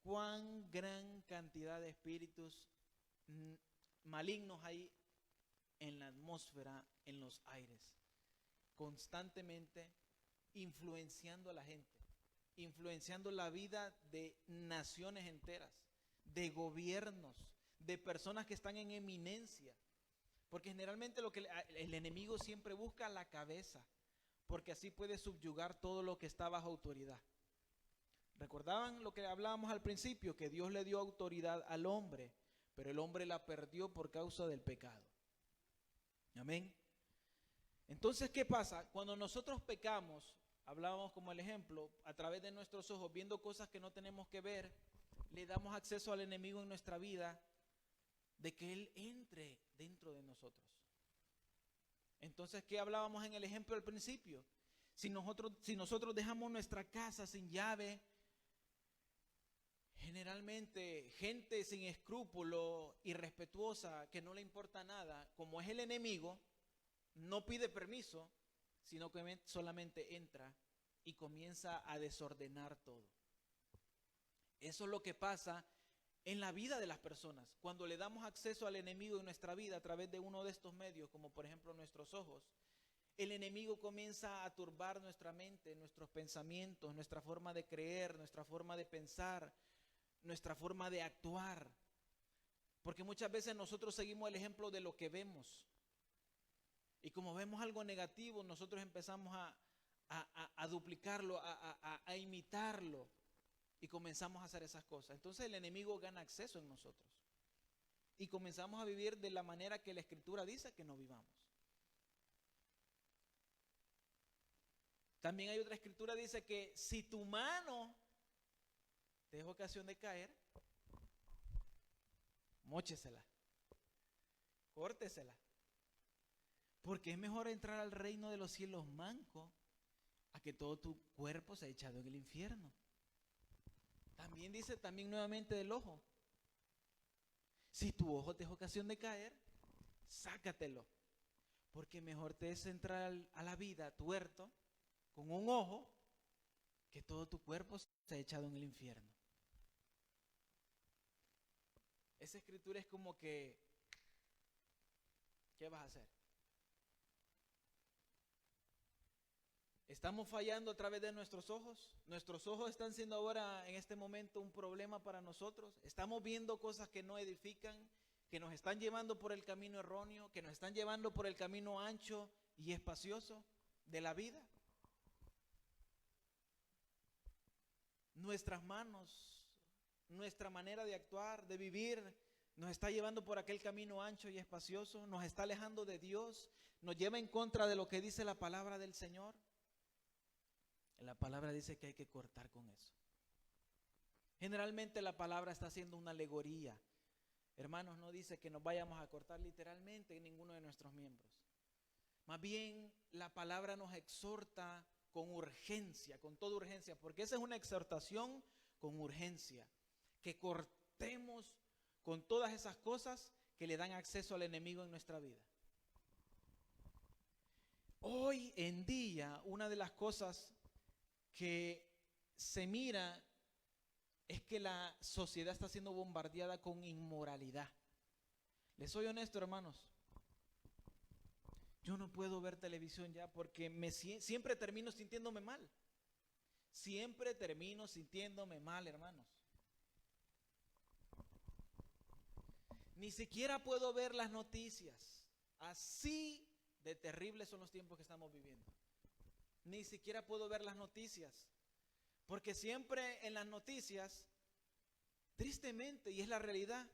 cuán gran cantidad de espíritus malignos hay en la atmósfera, en los aires, constantemente influenciando a la gente, influenciando la vida de naciones enteras, de gobiernos, de personas que están en eminencia. Porque generalmente lo que el enemigo siempre busca la cabeza, porque así puede subyugar todo lo que está bajo autoridad. ¿Recordaban lo que hablábamos al principio? Que Dios le dio autoridad al hombre, pero el hombre la perdió por causa del pecado. Amén. Entonces, ¿qué pasa? Cuando nosotros pecamos, hablábamos como el ejemplo, a través de nuestros ojos, viendo cosas que no tenemos que ver, le damos acceso al enemigo en nuestra vida, de que él entre dentro de nosotros. Entonces, ¿qué hablábamos en el ejemplo al principio? Si nosotros dejamos nuestra casa sin llave, Generalmente gente sin escrúpulo, irrespetuosa, que no le importa nada, como es el enemigo, no pide permiso, sino que solamente entra y comienza a desordenar todo. Eso es lo que pasa en la vida de las personas. Cuando le damos acceso al enemigo en nuestra vida a través de uno de estos medios, como por ejemplo nuestros ojos, el enemigo comienza a turbar nuestra mente, nuestros pensamientos, nuestra forma de creer, nuestra forma de pensar, nuestra forma de actuar. Porque muchas veces nosotros seguimos el ejemplo de lo que vemos. Y como vemos algo negativo, nosotros empezamos a duplicarlo, a imitarlo. Y comenzamos a hacer esas cosas. Entonces el enemigo gana acceso en nosotros. Y comenzamos a vivir de la manera que la Escritura dice que no vivamos. También hay otra Escritura que dice que si tu mano te es ocasión de caer, móchesela, córtesela. Porque es mejor entrar al reino de los cielos manco a que todo tu cuerpo sea echado en el infierno. También dice nuevamente del ojo. Si tu ojo te es ocasión de caer, sácatelo. Porque mejor te es entrar a la vida tuerto con un ojo que todo tu cuerpo sea echado en el infierno. Esa escritura es como que, ¿qué vas a hacer? ¿Estamos fallando a través de nuestros ojos? ¿Nuestros ojos están siendo ahora en este momento un problema para nosotros? ¿Estamos viendo cosas que no edifican, que nos están llevando por el camino erróneo, que nos están llevando por el camino ancho y espacioso de la vida? Nuestras manos, nuestra manera de actuar, de vivir, nos está llevando por aquel camino ancho y espacioso, nos está alejando de Dios, nos lleva en contra de lo que dice la palabra del Señor. La palabra dice que hay que cortar con eso. Generalmente la palabra está haciendo una alegoría. Hermanos, no dice que nos vayamos a cortar literalmente en ninguno de nuestros miembros. Más bien la palabra nos exhorta con urgencia, con toda urgencia, porque esa es una exhortación con urgencia, que cortemos con todas esas cosas que le dan acceso al enemigo en nuestra vida. Hoy en día, una de las cosas que se mira es que la sociedad está siendo bombardeada con inmoralidad. Les soy honesto, hermanos. Yo no puedo ver televisión ya porque siempre termino sintiéndome mal. Siempre termino sintiéndome mal, hermanos. Ni siquiera puedo ver las noticias. Así de terribles son los tiempos que estamos viviendo. Ni siquiera puedo ver las noticias. Porque siempre en las noticias, tristemente, y es la realidad,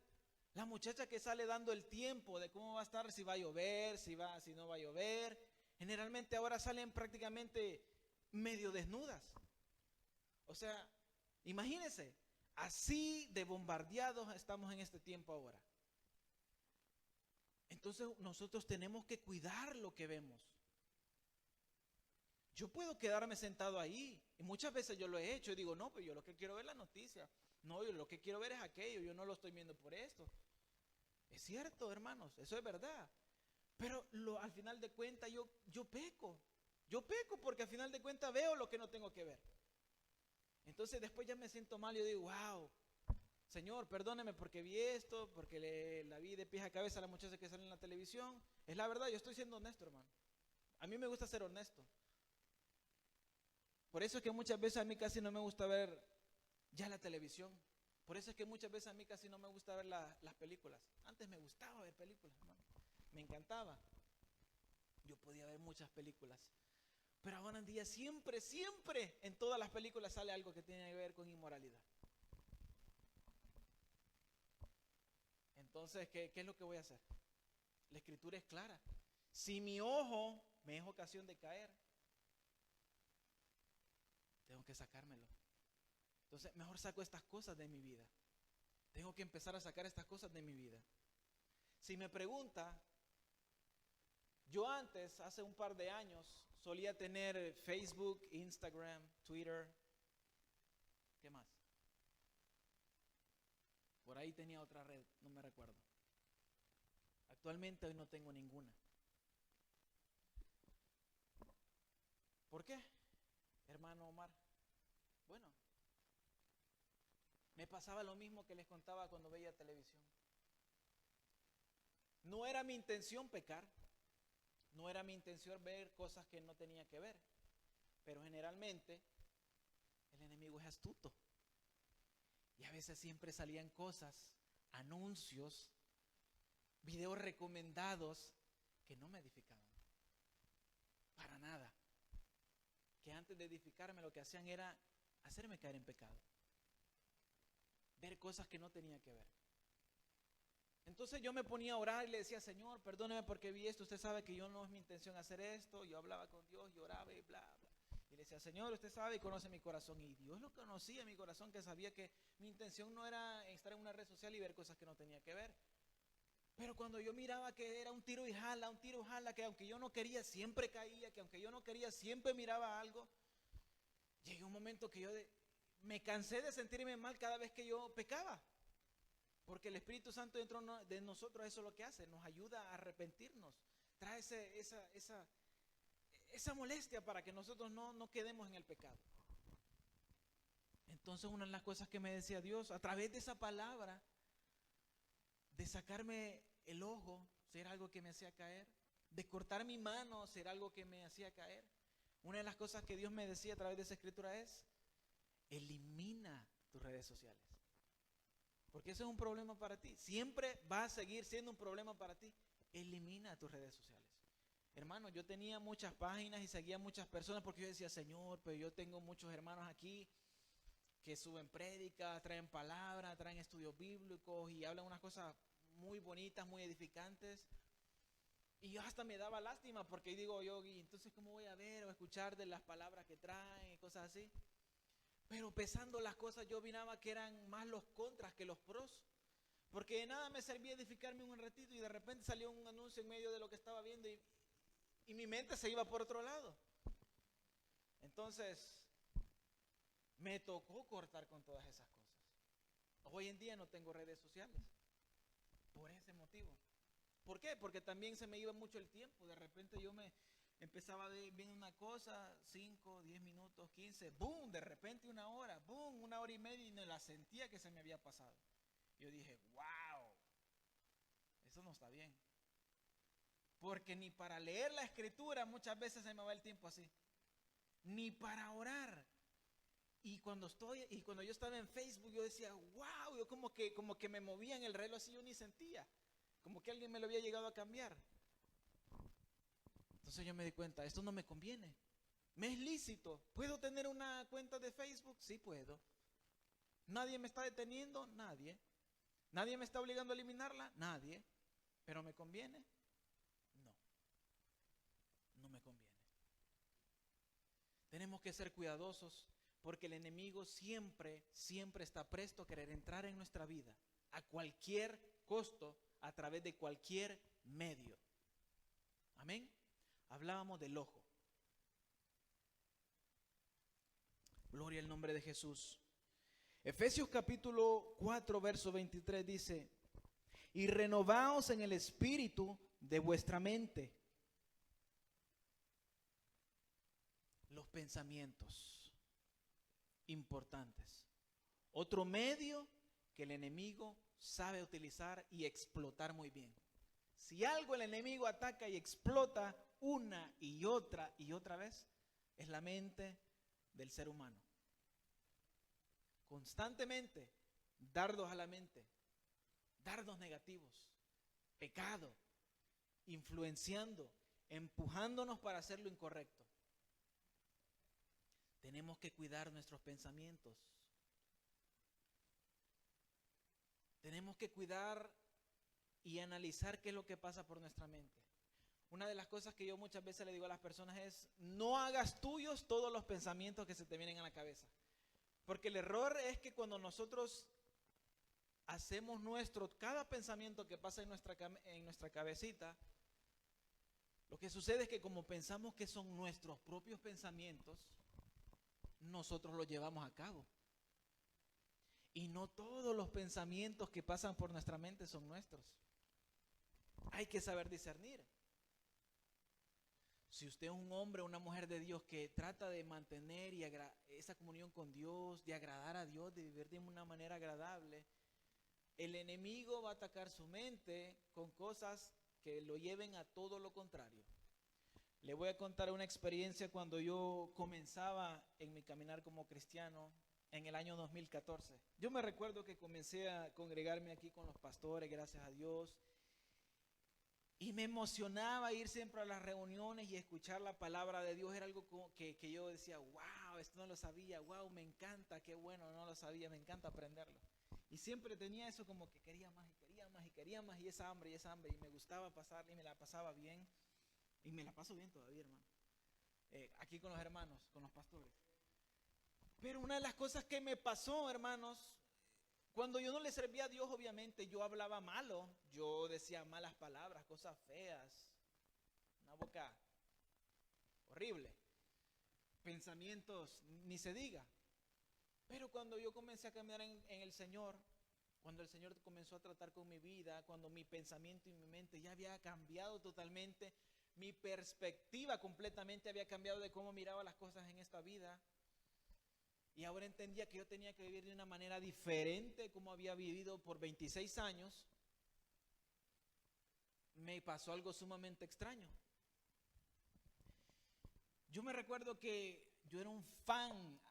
la muchacha que sale dando el tiempo de cómo va a estar, si va a llover, si no va a llover, generalmente ahora salen prácticamente medio desnudas. O sea, imagínense, así de bombardeados estamos en este tiempo ahora. Entonces nosotros tenemos que cuidar lo que vemos. Yo puedo quedarme sentado ahí, y muchas veces yo lo he hecho, y digo, no, pues yo lo que quiero ver es la noticia. No, yo lo que quiero ver es aquello, yo no lo estoy viendo por esto. Es cierto, hermanos, eso es verdad. Pero al final de cuentas yo peco. Yo peco porque al final de cuentas veo lo que no tengo que ver. Entonces después ya me siento mal y yo digo, wow, Señor, perdóneme porque vi esto, porque la vi de pies a cabeza a la muchacha que sale en la televisión. Es la verdad, yo estoy siendo honesto, hermano. A mí me gusta ser honesto. Por eso es que muchas veces a mí casi no me gusta ver ya la televisión. Por eso es que muchas veces a mí casi no me gusta ver las películas. Antes me gustaba ver películas, hermano. Me encantaba. Yo podía ver muchas películas. Pero ahora en día siempre en todas las películas sale algo que tiene que ver con inmoralidad. Entonces, ¿qué es lo que voy a hacer? La escritura es clara. Si mi ojo me es ocasión de caer, tengo que sacármelo. Entonces, mejor saco estas cosas de mi vida. Tengo que empezar a sacar estas cosas de mi vida. Si me pregunta, yo antes, hace un par de años, solía tener Facebook, Instagram, Twitter. ¿Qué más? Por ahí tenía otra red, no me recuerdo. Actualmente hoy no tengo ninguna. ¿Por qué, hermano Omar? Bueno, me pasaba lo mismo que les contaba cuando veía televisión. No era mi intención pecar, no era mi intención ver cosas que no tenía que ver, pero generalmente el enemigo es astuto. Y a veces siempre salían cosas, anuncios, videos recomendados que no me edificaban. Para nada. Que antes de edificarme lo que hacían era hacerme caer en pecado. Ver cosas que no tenía que ver. Entonces yo me ponía a orar y le decía, Señor, perdóneme porque vi esto. Usted sabe que yo no es mi intención hacer esto. Yo hablaba con Dios, lloraba y bla, bla. Y le decía, Señor, usted sabe y conoce mi corazón. Y Dios lo conocía en mi corazón, que sabía que mi intención no era estar en una red social y ver cosas que no tenía que ver. Pero cuando yo miraba que era un tiro y jala, que aunque yo no quería siempre caía, que aunque yo no quería siempre miraba algo, llegó un momento que yo me cansé de sentirme mal cada vez que yo pecaba. Porque el Espíritu Santo dentro de nosotros eso es lo que hace, nos ayuda a arrepentirnos, trae esa molestia para que nosotros no quedemos en el pecado. Entonces una de las cosas que me decía Dios, a través de esa palabra, de sacarme el ojo, ser algo que me hacía caer, de cortar mi mano, ser algo que me hacía caer. Una de las cosas que Dios me decía a través de esa escritura es, elimina tus redes sociales. Porque eso es un problema para ti. Siempre va a seguir siendo un problema para ti. Elimina tus redes sociales. Hermano, yo tenía muchas páginas y seguía muchas personas porque yo decía, Señor, pero yo tengo muchos hermanos aquí que suben prédicas, traen palabras, traen estudios bíblicos y hablan unas cosas muy bonitas, muy edificantes. Y yo hasta me daba lástima porque digo yo, y entonces ¿cómo voy a ver o escuchar de las palabras que traen y cosas así? Pero pesando las cosas yo miraba que eran más los contras que los pros. Porque de nada me servía edificarme un ratito y de repente salió un anuncio en medio de lo que estaba viendo y mi mente se iba por otro lado. Entonces me tocó cortar con todas esas cosas. Hoy en día no tengo redes sociales por ese motivo. ¿Por qué? Porque también se me iba mucho el tiempo. De repente yo me empezaba viendo una cosa, 5, 10 minutos, 15, boom, de repente una hora, boom, 1 hora y media y no la sentía que se me había pasado. Yo dije, wow, eso no está bien. Porque ni para leer la escritura muchas veces se me va el tiempo así. Ni para orar. Y cuando yo estaba en Facebook yo decía, wow, yo como que me movía en el reloj así, yo ni sentía. Como que alguien me lo había llegado a cambiar. Entonces yo me di cuenta, esto no me conviene. Me es lícito. ¿Puedo tener una cuenta de Facebook? Sí puedo. ¿Nadie me está deteniendo? Nadie. ¿Nadie me está obligando a eliminarla? Nadie. ¿Pero me conviene? No. No me conviene. Tenemos que ser cuidadosos porque el enemigo siempre está presto a querer entrar en nuestra vida a cualquier costo, a través de cualquier medio. Amén. Hablábamos del ojo. Gloria al nombre de Jesús. Efesios capítulo 4, verso 23 dice, y renovaos en el espíritu de vuestra mente. Los pensamientos importantes. Otro medio que el enemigo sabe utilizar y explotar muy bien. Si algo el enemigo ataca y explota una y otra vez, es la mente del ser humano. Constantemente, dardos a la mente, dardos negativos, pecado, influenciando, empujándonos para hacer lo incorrecto. Tenemos que cuidar nuestros pensamientos. Tenemos que cuidar y analizar qué es lo que pasa por nuestra mente. Una de las cosas que yo muchas veces le digo a las personas es, no hagas tuyos todos los pensamientos que se te vienen a la cabeza. Porque el error es que cuando nosotros hacemos cada pensamiento que pasa en nuestra cabecita, lo que sucede es que como pensamos que son nuestros propios pensamientos, nosotros los llevamos a cabo. Y no todos los pensamientos que pasan por nuestra mente son nuestros. Hay que saber discernir. Si usted es un hombre o una mujer de Dios que trata de mantener esa comunión con Dios, de agradar a Dios, de vivir de una manera agradable, el enemigo va a atacar su mente con cosas que lo lleven a todo lo contrario. Le voy a contar una experiencia cuando yo comenzaba en mi caminar como cristiano en el año 2014. Yo me recuerdo que comencé a congregarme aquí con los pastores, gracias a Dios. Y me emocionaba ir siempre a las reuniones y escuchar la palabra de Dios. Era algo que yo decía, wow, esto no lo sabía, wow, me encanta, qué bueno, no lo sabía, me encanta aprenderlo. Y siempre tenía eso como que quería más y quería más y quería más y esa hambre, y me gustaba pasar y me la pasaba bien. Y me la paso bien todavía, hermano. Aquí con los hermanos, con los pastores. Pero una de las cosas que me pasó, hermanos, cuando yo no le servía a Dios, obviamente, yo hablaba malo, yo decía malas palabras, cosas feas, una boca horrible, pensamientos, ni se diga. Pero cuando yo comencé a caminar en el Señor, cuando el Señor comenzó a tratar con mi vida, cuando mi pensamiento y mi mente ya había cambiado totalmente, mi perspectiva completamente había cambiado de cómo miraba las cosas en esta vida. Y ahora entendía que yo tenía que vivir de una manera diferente como había vivido por 26 años. Me pasó algo sumamente extraño. Yo me recuerdo que yo era un fan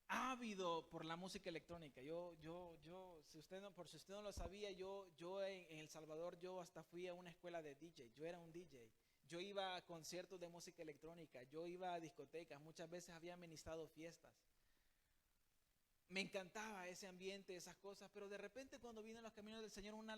ávido por la música electrónica. Si usted no lo sabía, yo en El Salvador, yo hasta fui a una escuela de DJ. Yo era un DJ. Yo iba a conciertos de música electrónica. Yo iba a discotecas. Muchas veces había administrado fiestas. Me encantaba ese ambiente, esas cosas, pero de repente cuando vine a los caminos del Señor, una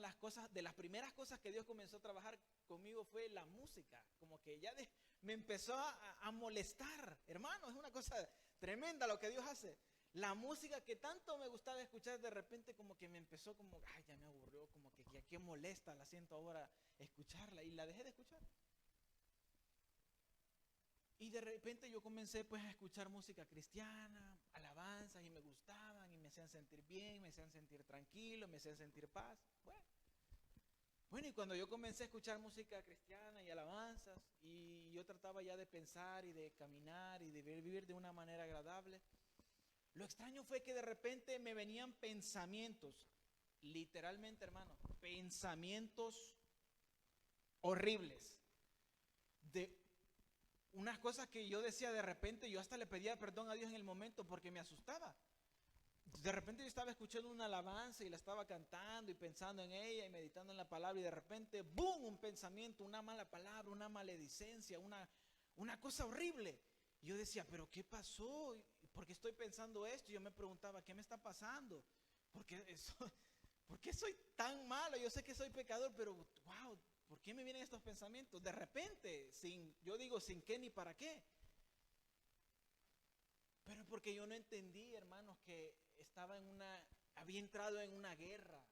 de las primeras cosas que Dios comenzó a trabajar conmigo fue la música. Como que ya me empezó a molestar, hermano, es una cosa tremenda lo que Dios hace. La música que tanto me gustaba escuchar, de repente como que me empezó como, ay, ya me aburrió, como que ya qué molesta la siento ahora escucharla, y la dejé de escuchar. Y de repente yo comencé pues a escuchar música cristiana, alabanzas, y me gustaban, y me hacían sentir bien, me hacían sentir tranquilo, me hacían sentir paz. Bueno, y cuando yo comencé a escuchar música cristiana y alabanzas, y yo trataba ya de pensar y de caminar y de vivir de una manera agradable, lo extraño fue que de repente me venían pensamientos, literalmente, hermano, pensamientos horribles, de unas cosas que yo decía de repente, yo hasta le pedía perdón a Dios en el momento porque me asustaba. De repente yo estaba escuchando una alabanza y la estaba cantando y pensando en ella y meditando en la palabra, y de repente, ¡boom!, un pensamiento, una mala palabra, una maledicencia, una cosa horrible. Y yo decía, ¿pero qué pasó? ¿Por qué estoy pensando esto? Y yo me preguntaba, ¿qué me está pasando? ¿Por qué soy tan malo? Yo sé que soy pecador, pero wow, ¿por qué me vienen estos pensamientos? De repente, sin qué ni para qué. Pero porque yo no entendí, hermanos, que había entrado en una guerra,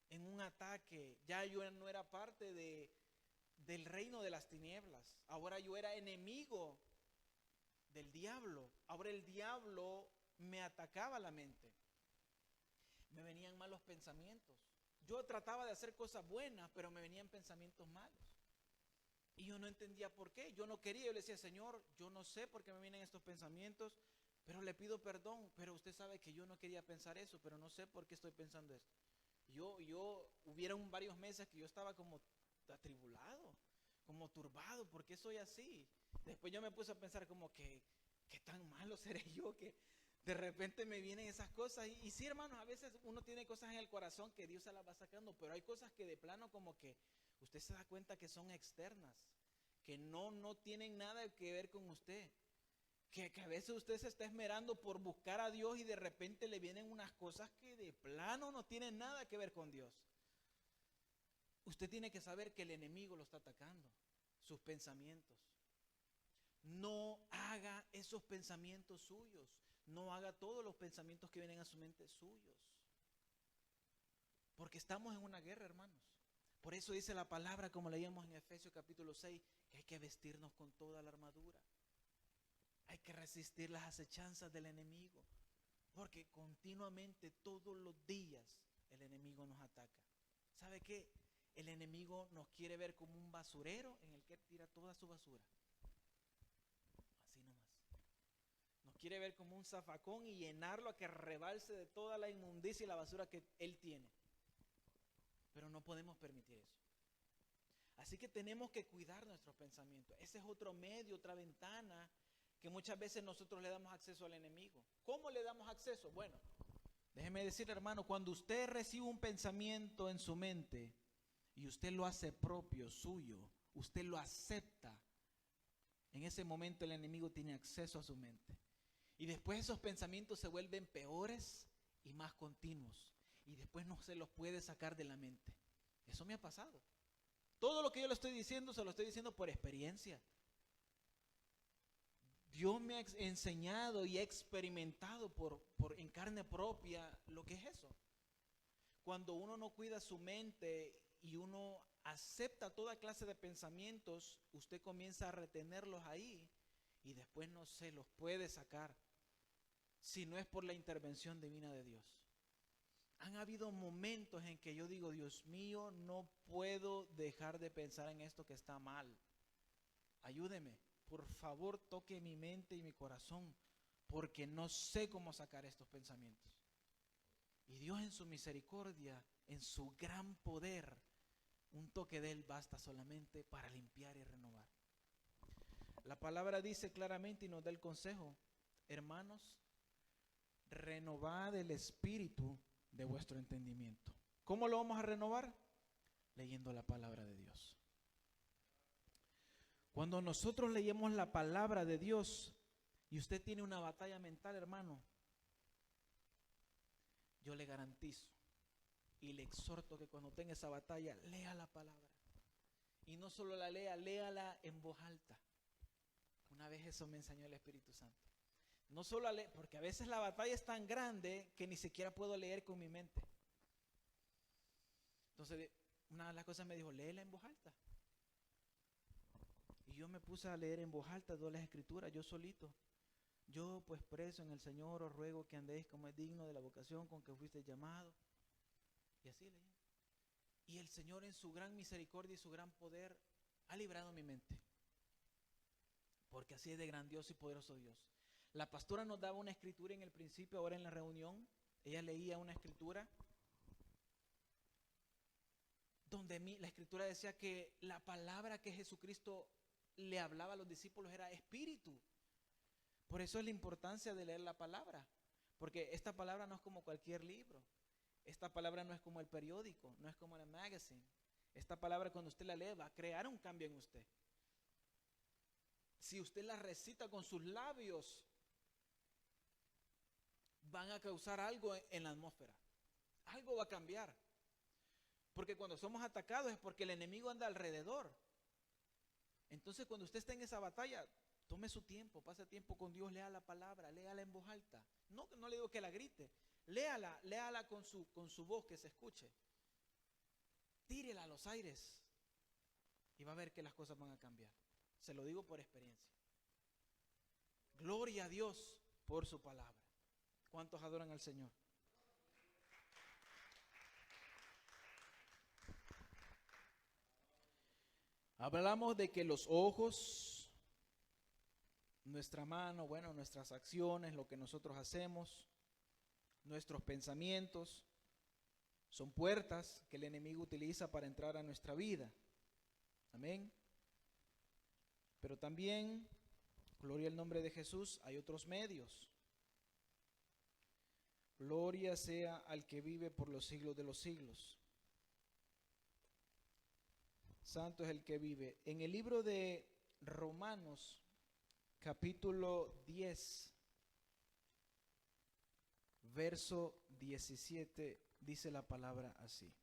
en un ataque. Ya yo no era parte del reino de las tinieblas. Ahora yo era enemigo del diablo. Ahora el diablo me atacaba la mente. Me venían malos pensamientos. Yo trataba de hacer cosas buenas, pero me venían pensamientos malos. Y yo no entendía por qué. Yo no quería. Yo le decía, Señor, yo no sé por qué me vienen estos pensamientos, pero le pido perdón. Pero usted sabe que yo no quería pensar eso, pero no sé por qué estoy pensando esto. Hubieron varios meses que yo estaba como atribulado, como turbado. ¿Por qué soy así? Después yo me puse a pensar como que, ¿qué tan malo seré yo que de repente me vienen esas cosas? Y sí, hermanos, a veces uno tiene cosas en el corazón que Dios se las va sacando, pero hay cosas que de plano como que usted se da cuenta que son externas, que no tienen nada que ver con usted. Que a veces usted se está esmerando por buscar a Dios y de repente le vienen unas cosas que de plano no tienen nada que ver con Dios. Usted tiene que saber que el enemigo lo está atacando, sus pensamientos. No haga esos pensamientos suyos. No haga todos los pensamientos que vienen a su mente suyos. Porque estamos en una guerra, hermanos. Por eso dice la palabra, como leíamos en Efesios capítulo 6, que hay que vestirnos con toda la armadura. Hay que resistir las acechanzas del enemigo. Porque continuamente, todos los días, el enemigo nos ataca. ¿Sabe qué? El enemigo nos quiere ver como un basurero en el que tira toda su basura. Así nomás. Nos quiere ver como un zafacón y llenarlo a que rebalse de toda la inmundicia y la basura que él tiene. Pero no podemos permitir eso. Así que tenemos que cuidar nuestros pensamientos. Ese es otro medio, otra ventana que muchas veces nosotros le damos acceso al enemigo. ¿Cómo le damos acceso? Bueno, déjeme decirle, hermano, cuando usted recibe un pensamiento en su mente y usted lo hace propio, suyo, usted lo acepta, en ese momento el enemigo tiene acceso a su mente. Y después esos pensamientos se vuelven peores y más continuos. Y después no se los puede sacar de la mente. Eso me ha pasado. Todo lo que yo le estoy diciendo, se lo estoy diciendo por experiencia. Dios me ha enseñado y he experimentado en carne propia lo que es eso. Cuando uno no cuida su mente y uno acepta toda clase de pensamientos, usted comienza a retenerlos ahí y después no se los puede sacar si no es por la intervención divina de Dios. Han habido momentos en que yo digo, Dios mío, no puedo dejar de pensar en esto que está mal. Ayúdeme, por favor, toque mi mente y mi corazón, porque no sé cómo sacar estos pensamientos. Y Dios en su misericordia, en su gran poder, un toque de Él basta solamente para limpiar y renovar. La palabra dice claramente y nos da el consejo, hermanos, renovad el espíritu de vuestro entendimiento. ¿Cómo lo vamos a renovar? Leyendo la palabra de Dios. Cuando nosotros leemos la palabra de Dios y usted tiene una batalla mental, hermano, yo le garantizo y le exhorto que cuando tenga esa batalla, lea la palabra. Y no solo la lea, léala en voz alta. Una vez eso me enseñó el Espíritu Santo. No solo leer, porque a veces la batalla es tan grande que ni siquiera puedo leer con mi mente. Entonces, una de las cosas me dijo, léela en voz alta. Y yo me puse a leer en voz alta todas las escrituras, yo solito. Yo, pues preso en el Señor, os ruego que andéis como es digno de la vocación con que fuiste llamado. Y así leí. Y el Señor en su gran misericordia y su gran poder ha librado mi mente. Porque así es de grandioso y poderoso Dios. La pastora nos daba una escritura en el principio, ahora en la reunión. Ella leía una escritura donde la escritura decía que la palabra que Jesucristo le hablaba a los discípulos era espíritu. Por eso es la importancia de leer la palabra. Porque esta palabra no es como cualquier libro. Esta palabra no es como el periódico, no es como el magazine. Esta palabra cuando usted la lee va a crear un cambio en usted. Si usted la recita con sus labios, van a causar algo en la atmósfera. Algo va a cambiar. Porque cuando somos atacados es porque el enemigo anda alrededor. Entonces cuando usted está en esa batalla, tome su tiempo, pase tiempo con Dios, lea la palabra, léala en voz alta. No le digo que la grite, léala con su voz que se escuche. Tírela a los aires y va a ver que las cosas van a cambiar. Se lo digo por experiencia. Gloria a Dios por su palabra. ¿Cuántos adoran al Señor? Hablamos de que los ojos, nuestra mano, bueno, nuestras acciones, lo que nosotros hacemos, nuestros pensamientos, son puertas que el enemigo utiliza para entrar a nuestra vida. Amén. Pero también, gloria al nombre de Jesús, hay otros medios. Gloria sea al que vive por los siglos de los siglos. Santo es el que vive. En el libro de Romanos, capítulo 10, verso 17, dice la palabra así.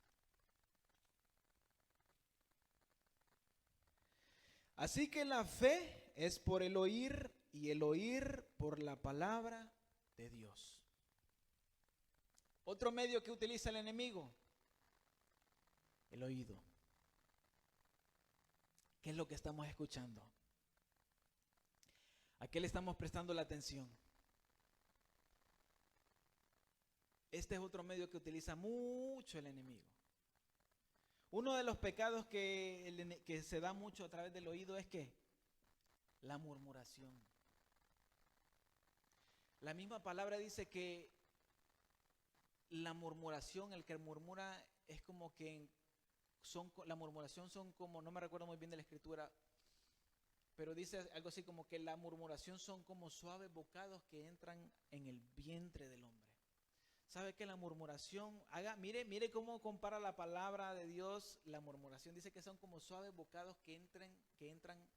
Así que la fe es por el oír y el oír por la palabra de Dios. Otro medio que utiliza el enemigo, el oído. ¿Qué es lo que estamos escuchando? ¿A qué le estamos prestando la atención? Este es otro medio que utiliza mucho el enemigo. Uno de los pecados que se da mucho a través del oído es que la murmuración. La misma palabra dice que la murmuración, el que murmura es como que la murmuración son como, no me recuerdo muy bien de la escritura, pero dice algo así como que la murmuración son como suaves bocados que entran en el vientre del hombre. ¿Sabe que la murmuración, mire cómo compara la palabra de Dios? La murmuración dice que son como suaves bocados que entran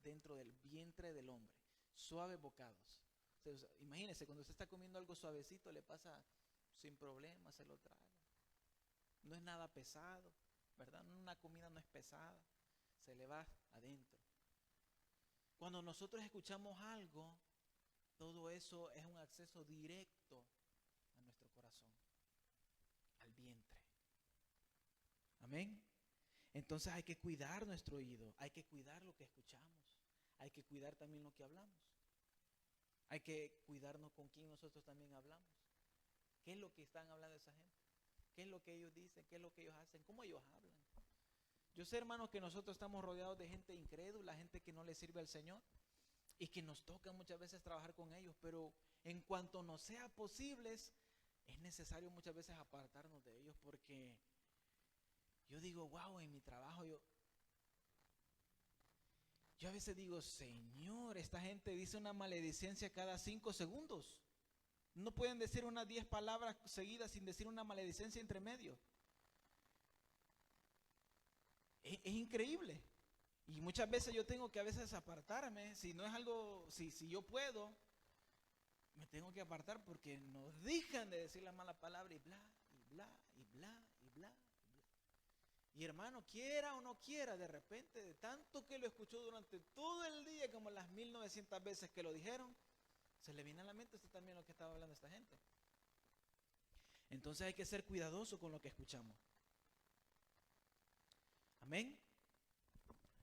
dentro del vientre del hombre. Suaves bocados. Entonces, imagínese, cuando usted está comiendo algo suavecito, le pasa sin problema, se lo traga. No es nada pesado, ¿verdad? Una comida no es pesada, se le va adentro. Cuando nosotros escuchamos algo, todo eso es un acceso directo a nuestro corazón, al vientre. Amén. Entonces hay que cuidar nuestro oído, hay que cuidar lo que escuchamos, hay que cuidar también lo que hablamos, hay que cuidarnos con quién nosotros también hablamos. ¿Qué es lo que están hablando esa gente? ¿Qué es lo que ellos dicen? ¿Qué es lo que ellos hacen? ¿Cómo ellos hablan? Yo sé, hermanos, que nosotros estamos rodeados de gente incrédula, gente que no le sirve al Señor y que nos toca muchas veces trabajar con ellos, pero en cuanto nos sea posible, es necesario muchas veces apartarnos de ellos, porque yo digo, wow, en mi trabajo yo a veces digo, Señor, esta gente dice una maledicencia cada 5 segundos. No pueden decir unas 10 palabras seguidas sin decir una maledicencia entre medio. Es increíble. Y muchas veces yo tengo que a veces apartarme. Si no es algo, si yo puedo, me tengo que apartar porque no dejan de decir la mala palabra y bla, y bla, y bla, y bla, y bla. Y hermano, quiera o no quiera, de repente, de tanto que lo escuchó durante todo el día, como las 1900 veces que lo dijeron, se le viene a la mente esto también lo que estaba hablando esta gente. Entonces hay que ser cuidadoso con lo que escuchamos. Amén.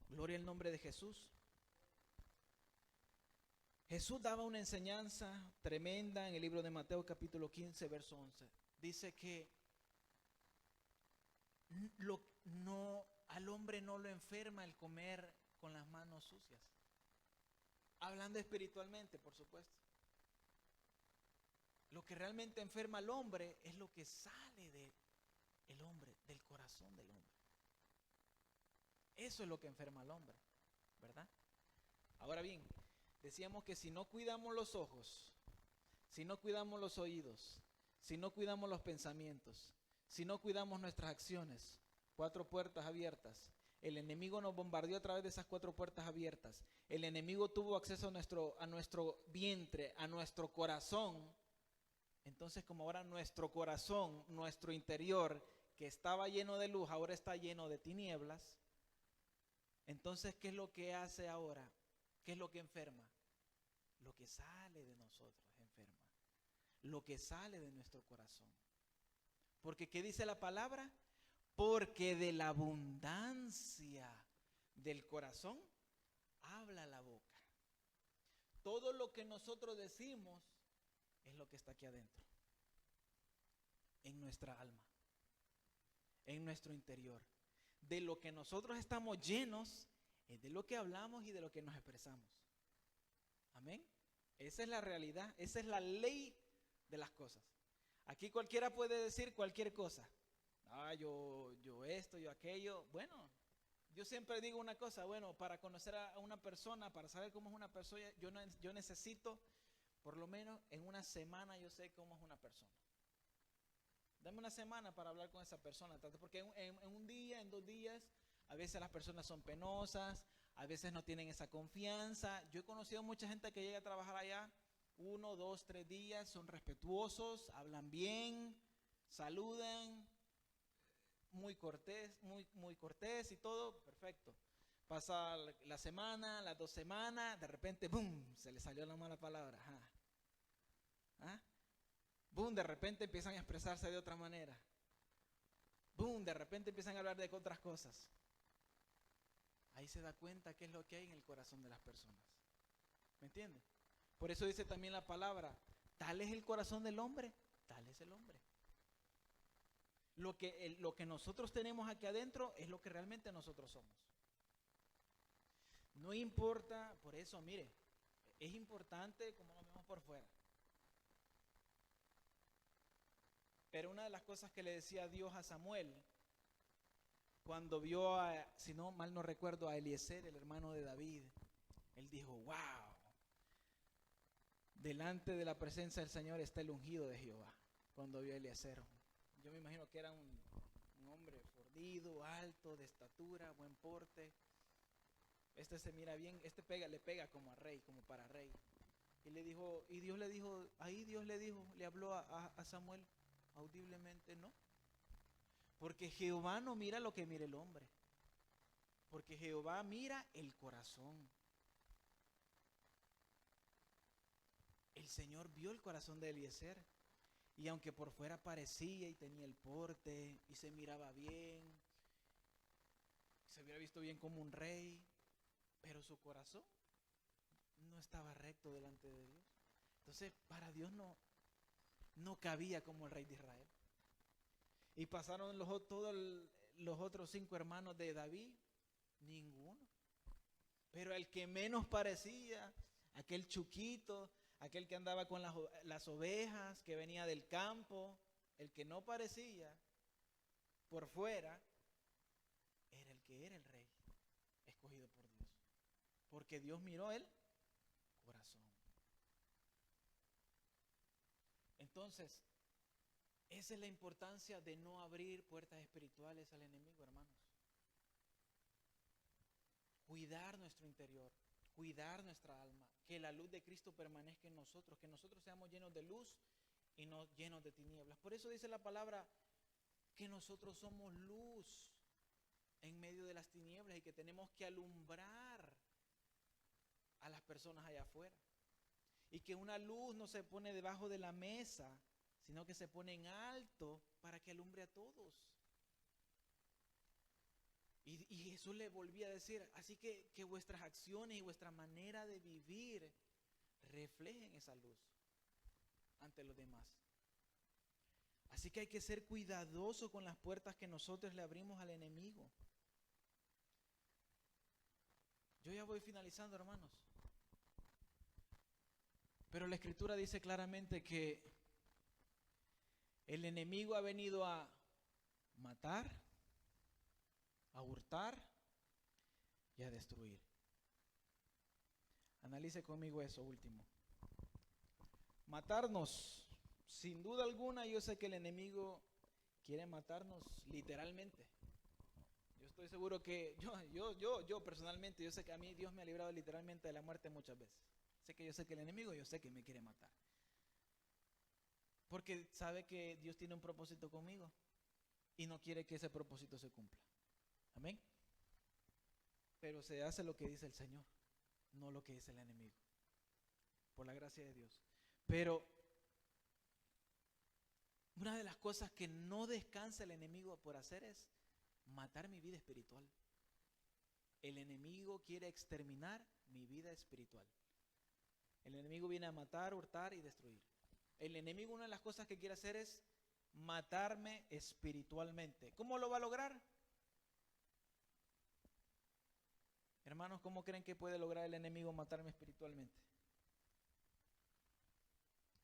Gloria al nombre de Jesús. Jesús daba una enseñanza tremenda en el libro de Mateo capítulo 15, verso 11. Dice que al hombre no lo enferma el comer con las manos sucias. Hablando espiritualmente, por supuesto. Lo que realmente enferma al hombre es lo que sale del hombre, del corazón del hombre. Eso es lo que enferma al hombre, ¿verdad? Ahora bien, decíamos que si no cuidamos los ojos, si no cuidamos los oídos, si no cuidamos los pensamientos, si no cuidamos nuestras acciones, 4 puertas abiertas, el enemigo nos bombardeó a través de esas 4 puertas abiertas, el enemigo tuvo acceso a nuestro vientre, a nuestro corazón. Entonces, como ahora nuestro corazón, nuestro interior, que estaba lleno de luz, ahora está lleno de tinieblas, entonces, ¿qué es lo que hace ahora? ¿Qué es lo que enferma? Lo que sale de nosotros enferma. Lo que sale de nuestro corazón. Porque, ¿qué dice la palabra? Porque de la abundancia del corazón habla la boca. Todo lo que nosotros decimos es lo que está aquí adentro, en nuestra alma, en nuestro interior. De lo que nosotros estamos llenos es de lo que hablamos y de lo que nos expresamos. Amén. Esa es la realidad, esa es la ley de las cosas. Aquí cualquiera puede decir cualquier cosa. Yo esto, yo aquello. Bueno, yo siempre digo una cosa, bueno, para conocer a una persona, para saber cómo es una persona, yo necesito, por lo menos en una semana yo sé cómo es una persona. Dame una semana para hablar con esa persona, porque en un día, en 2 días, a veces las personas son penosas, a veces no tienen esa confianza. Yo he conocido mucha gente que llega a trabajar allá 1, 2, 3 días, son respetuosos, hablan bien, saludan, muy cortés y todo, perfecto. Pasa la semana, las 2 semanas, de repente, ¡boom!, se le salió la mala palabra. Boom, de repente empiezan a expresarse de otra manera. Boom, de repente empiezan a hablar de otras cosas. Ahí se da cuenta qué es lo que hay en el corazón de las personas. ¿Me entiende? Por eso dice también la palabra, tal es el corazón del hombre, tal es el hombre. lo que nosotros tenemos aquí adentro es lo que realmente nosotros somos. No importa, por eso, mire, es importante como nos vemos por fuera. Pero una de las cosas que le decía Dios a Samuel, cuando vio si no mal no recuerdo, a Eliezer, el hermano de David, él dijo, wow, delante de la presencia del Señor está el ungido de Jehová. Cuando vio a Eliezer, yo me imagino que era un hombre fornido, alto, de estatura, buen porte. Este se mira bien, le pega como a rey, como para rey. Y Dios le dijo, le habló a Samuel audiblemente, no. Porque Jehová no mira lo que mira el hombre. Porque Jehová mira el corazón. El Señor vio el corazón de Eliezer. Y aunque por fuera parecía y tenía el porte y se miraba bien, se hubiera visto bien como un rey, pero su corazón no estaba recto delante de Dios. Entonces, para Dios no cabía como el rey de Israel. Y pasaron todos los otros 5 hermanos de David, ninguno. Pero el que menos parecía, aquel chuquito, aquel que andaba con las ovejas, que venía del campo, el que no parecía por fuera, era el que era el rey, escogido por Dios. Porque Dios miró el corazón. Entonces, esa es la importancia de no abrir puertas espirituales al enemigo, hermanos. Cuidar nuestro interior, cuidar nuestra alma, que la luz de Cristo permanezca en nosotros, que nosotros seamos llenos de luz y no llenos de tinieblas. Por eso dice la palabra que nosotros somos luz en medio de las tinieblas y que tenemos que alumbrar a las personas allá afuera. Y que una luz no se pone debajo de la mesa, sino que se pone en alto para que alumbre a todos. Y Jesús le volvía a decir, así que vuestras acciones y vuestra manera de vivir reflejen esa luz ante los demás. Así que hay que ser cuidadosos con las puertas que nosotros le abrimos al enemigo. Yo ya voy finalizando, hermanos. Pero la Escritura dice claramente que el enemigo ha venido a matar, a hurtar y a destruir. Analice conmigo eso último. Matarnos, sin duda alguna, yo sé que el enemigo quiere matarnos literalmente. Yo estoy seguro que yo personalmente, yo sé que a mí Dios me ha librado literalmente de la muerte muchas veces. Yo sé que el enemigo, yo sé que me quiere matar. Porque sabe que Dios tiene un propósito conmigo y no quiere que ese propósito se cumpla. Amén. Pero se hace lo que dice el Señor, no lo que dice el enemigo. Por la gracia de Dios. Pero una de las cosas que no descansa el enemigo por hacer es matar mi vida espiritual. El enemigo quiere exterminar mi vida espiritual. El enemigo viene a matar, hurtar y destruir. El enemigo, una de las cosas que quiere hacer es matarme espiritualmente. ¿Cómo lo va a lograr? Hermanos, ¿cómo creen que puede lograr el enemigo matarme espiritualmente?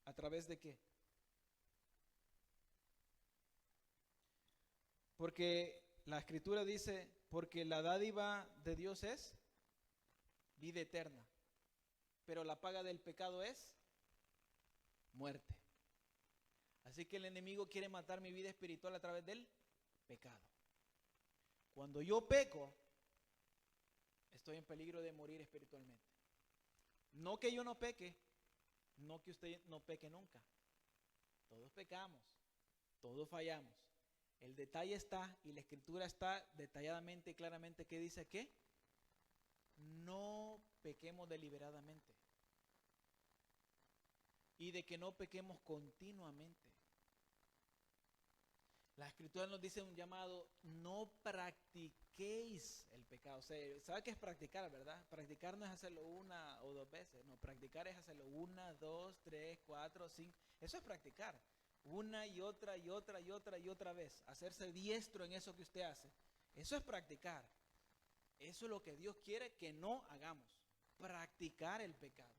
¿A través de qué? Porque la Escritura dice, porque la dádiva de Dios es vida eterna, pero la paga del pecado es muerte. Así que el enemigo quiere matar mi vida espiritual a través del pecado. Cuando yo peco, estoy en peligro de morir espiritualmente. No que yo no peque, no que usted no peque nunca. Todos pecamos, todos fallamos. El detalle está, y la Escritura está detalladamente y claramente que dice que no pequemos deliberadamente. Y de que no pequemos continuamente. La Escritura nos dice un llamado, no practiquéis el pecado. O sea, ¿sabe qué es practicar, verdad? Practicar no es hacerlo 1 o 2 veces. No, practicar es hacerlo 1, 2, 3, 4, 5. Eso es practicar. una y otra y otra y otra y otra vez, hacerse diestro en eso que usted hace, eso es practicar. Eso es lo que Dios quiere que no hagamos, practicar el pecado.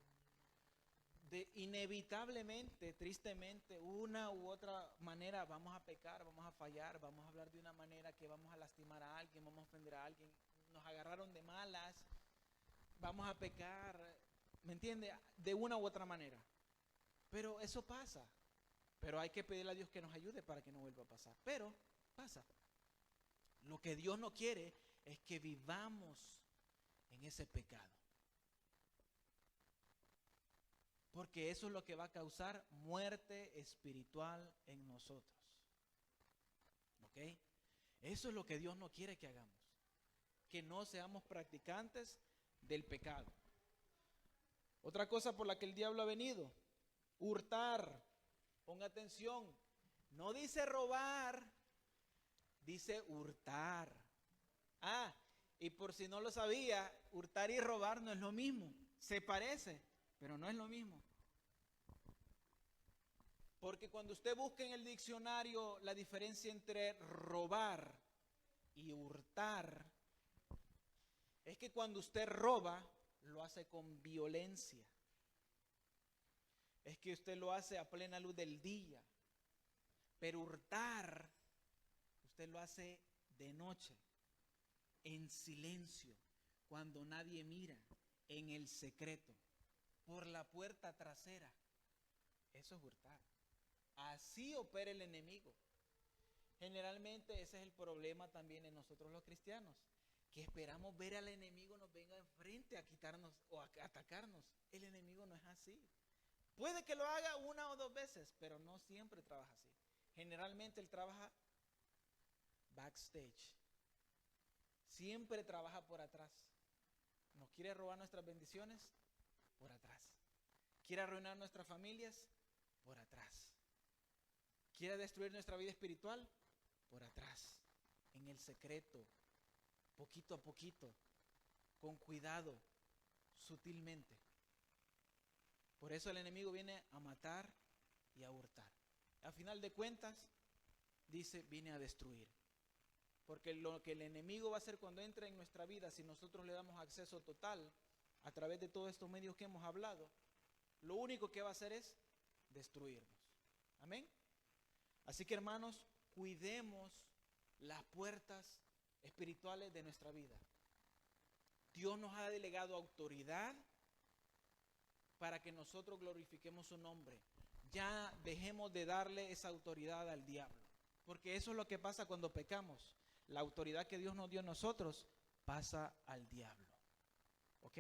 Inevitablemente, tristemente, una u otra manera vamos a pecar, vamos a fallar, vamos a hablar de una manera que vamos a lastimar a alguien, vamos a ofender a alguien, nos agarraron de malas, vamos a pecar, ¿me entiende? De una u otra manera. Pero eso pasa. Pero hay que pedirle a Dios que nos ayude para que no vuelva a pasar. Pero pasa. Lo que Dios no quiere es que vivamos en ese pecado. Porque eso es lo que va a causar muerte espiritual en nosotros. ¿Ok? Eso es lo que Dios no quiere que hagamos. Que no seamos practicantes del pecado. Otra cosa por la que el diablo ha venido, hurtar. Ponga atención, no dice robar, dice hurtar. Ah, y por si no lo sabía, hurtar y robar no es lo mismo. Se parece, pero no es lo mismo. Porque cuando usted busca en el diccionario la diferencia entre robar y hurtar, es que cuando usted roba, lo hace con violencia. Es que usted lo hace a plena luz del día. Pero hurtar, usted lo hace de noche, en silencio, cuando nadie mira, en el secreto, por la puerta trasera. Eso es hurtar. Así opera el enemigo. Generalmente ese es el problema también en nosotros los cristianos, que esperamos ver al enemigo nos venga enfrente a quitarnos o a atacarnos. El enemigo no es así. Puede que lo haga una o dos veces, pero no siempre trabaja así. Generalmente él trabaja backstage. Siempre trabaja por atrás. Nos quiere robar nuestras bendiciones por atrás. Quiere arruinar nuestras familias por atrás. Quiere destruir nuestra vida espiritual por atrás. En el secreto, poquito a poquito, con cuidado, sutilmente. Por eso el enemigo viene a matar y a hurtar. A final de cuentas, dice, viene a destruir. Porque lo que el enemigo va a hacer cuando entre en nuestra vida, si nosotros le damos acceso total a través de todos estos medios que hemos hablado, lo único que va a hacer es destruirnos. Amén. Así que, hermanos, cuidemos las puertas espirituales de nuestra vida. Dios nos ha delegado autoridad para que nosotros glorifiquemos su nombre. Ya dejemos de darle esa autoridad al diablo, porque eso es lo que pasa cuando pecamos. La autoridad que Dios nos dio a nosotros pasa al diablo. ¿Ok?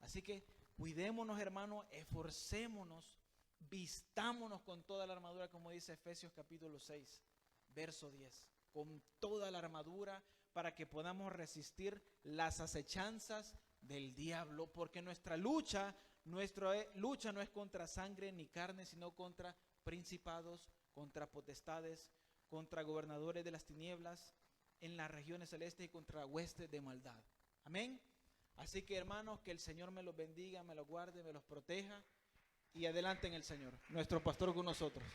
Así que cuidémonos, hermanos, esforcémonos, vistámonos con toda la armadura, como dice Efesios capítulo 6, verso 10. Con toda la armadura para que podamos resistir las acechanzas del diablo, porque nuestra lucha no es contra sangre ni carne, sino contra principados, contra potestades, contra gobernadores de las tinieblas en las regiones celestes y contra huestes de maldad. Amén. Así que, hermanos, que el Señor me los bendiga, me los guarde, me los proteja y adelante en el Señor, nuestro pastor con nosotros.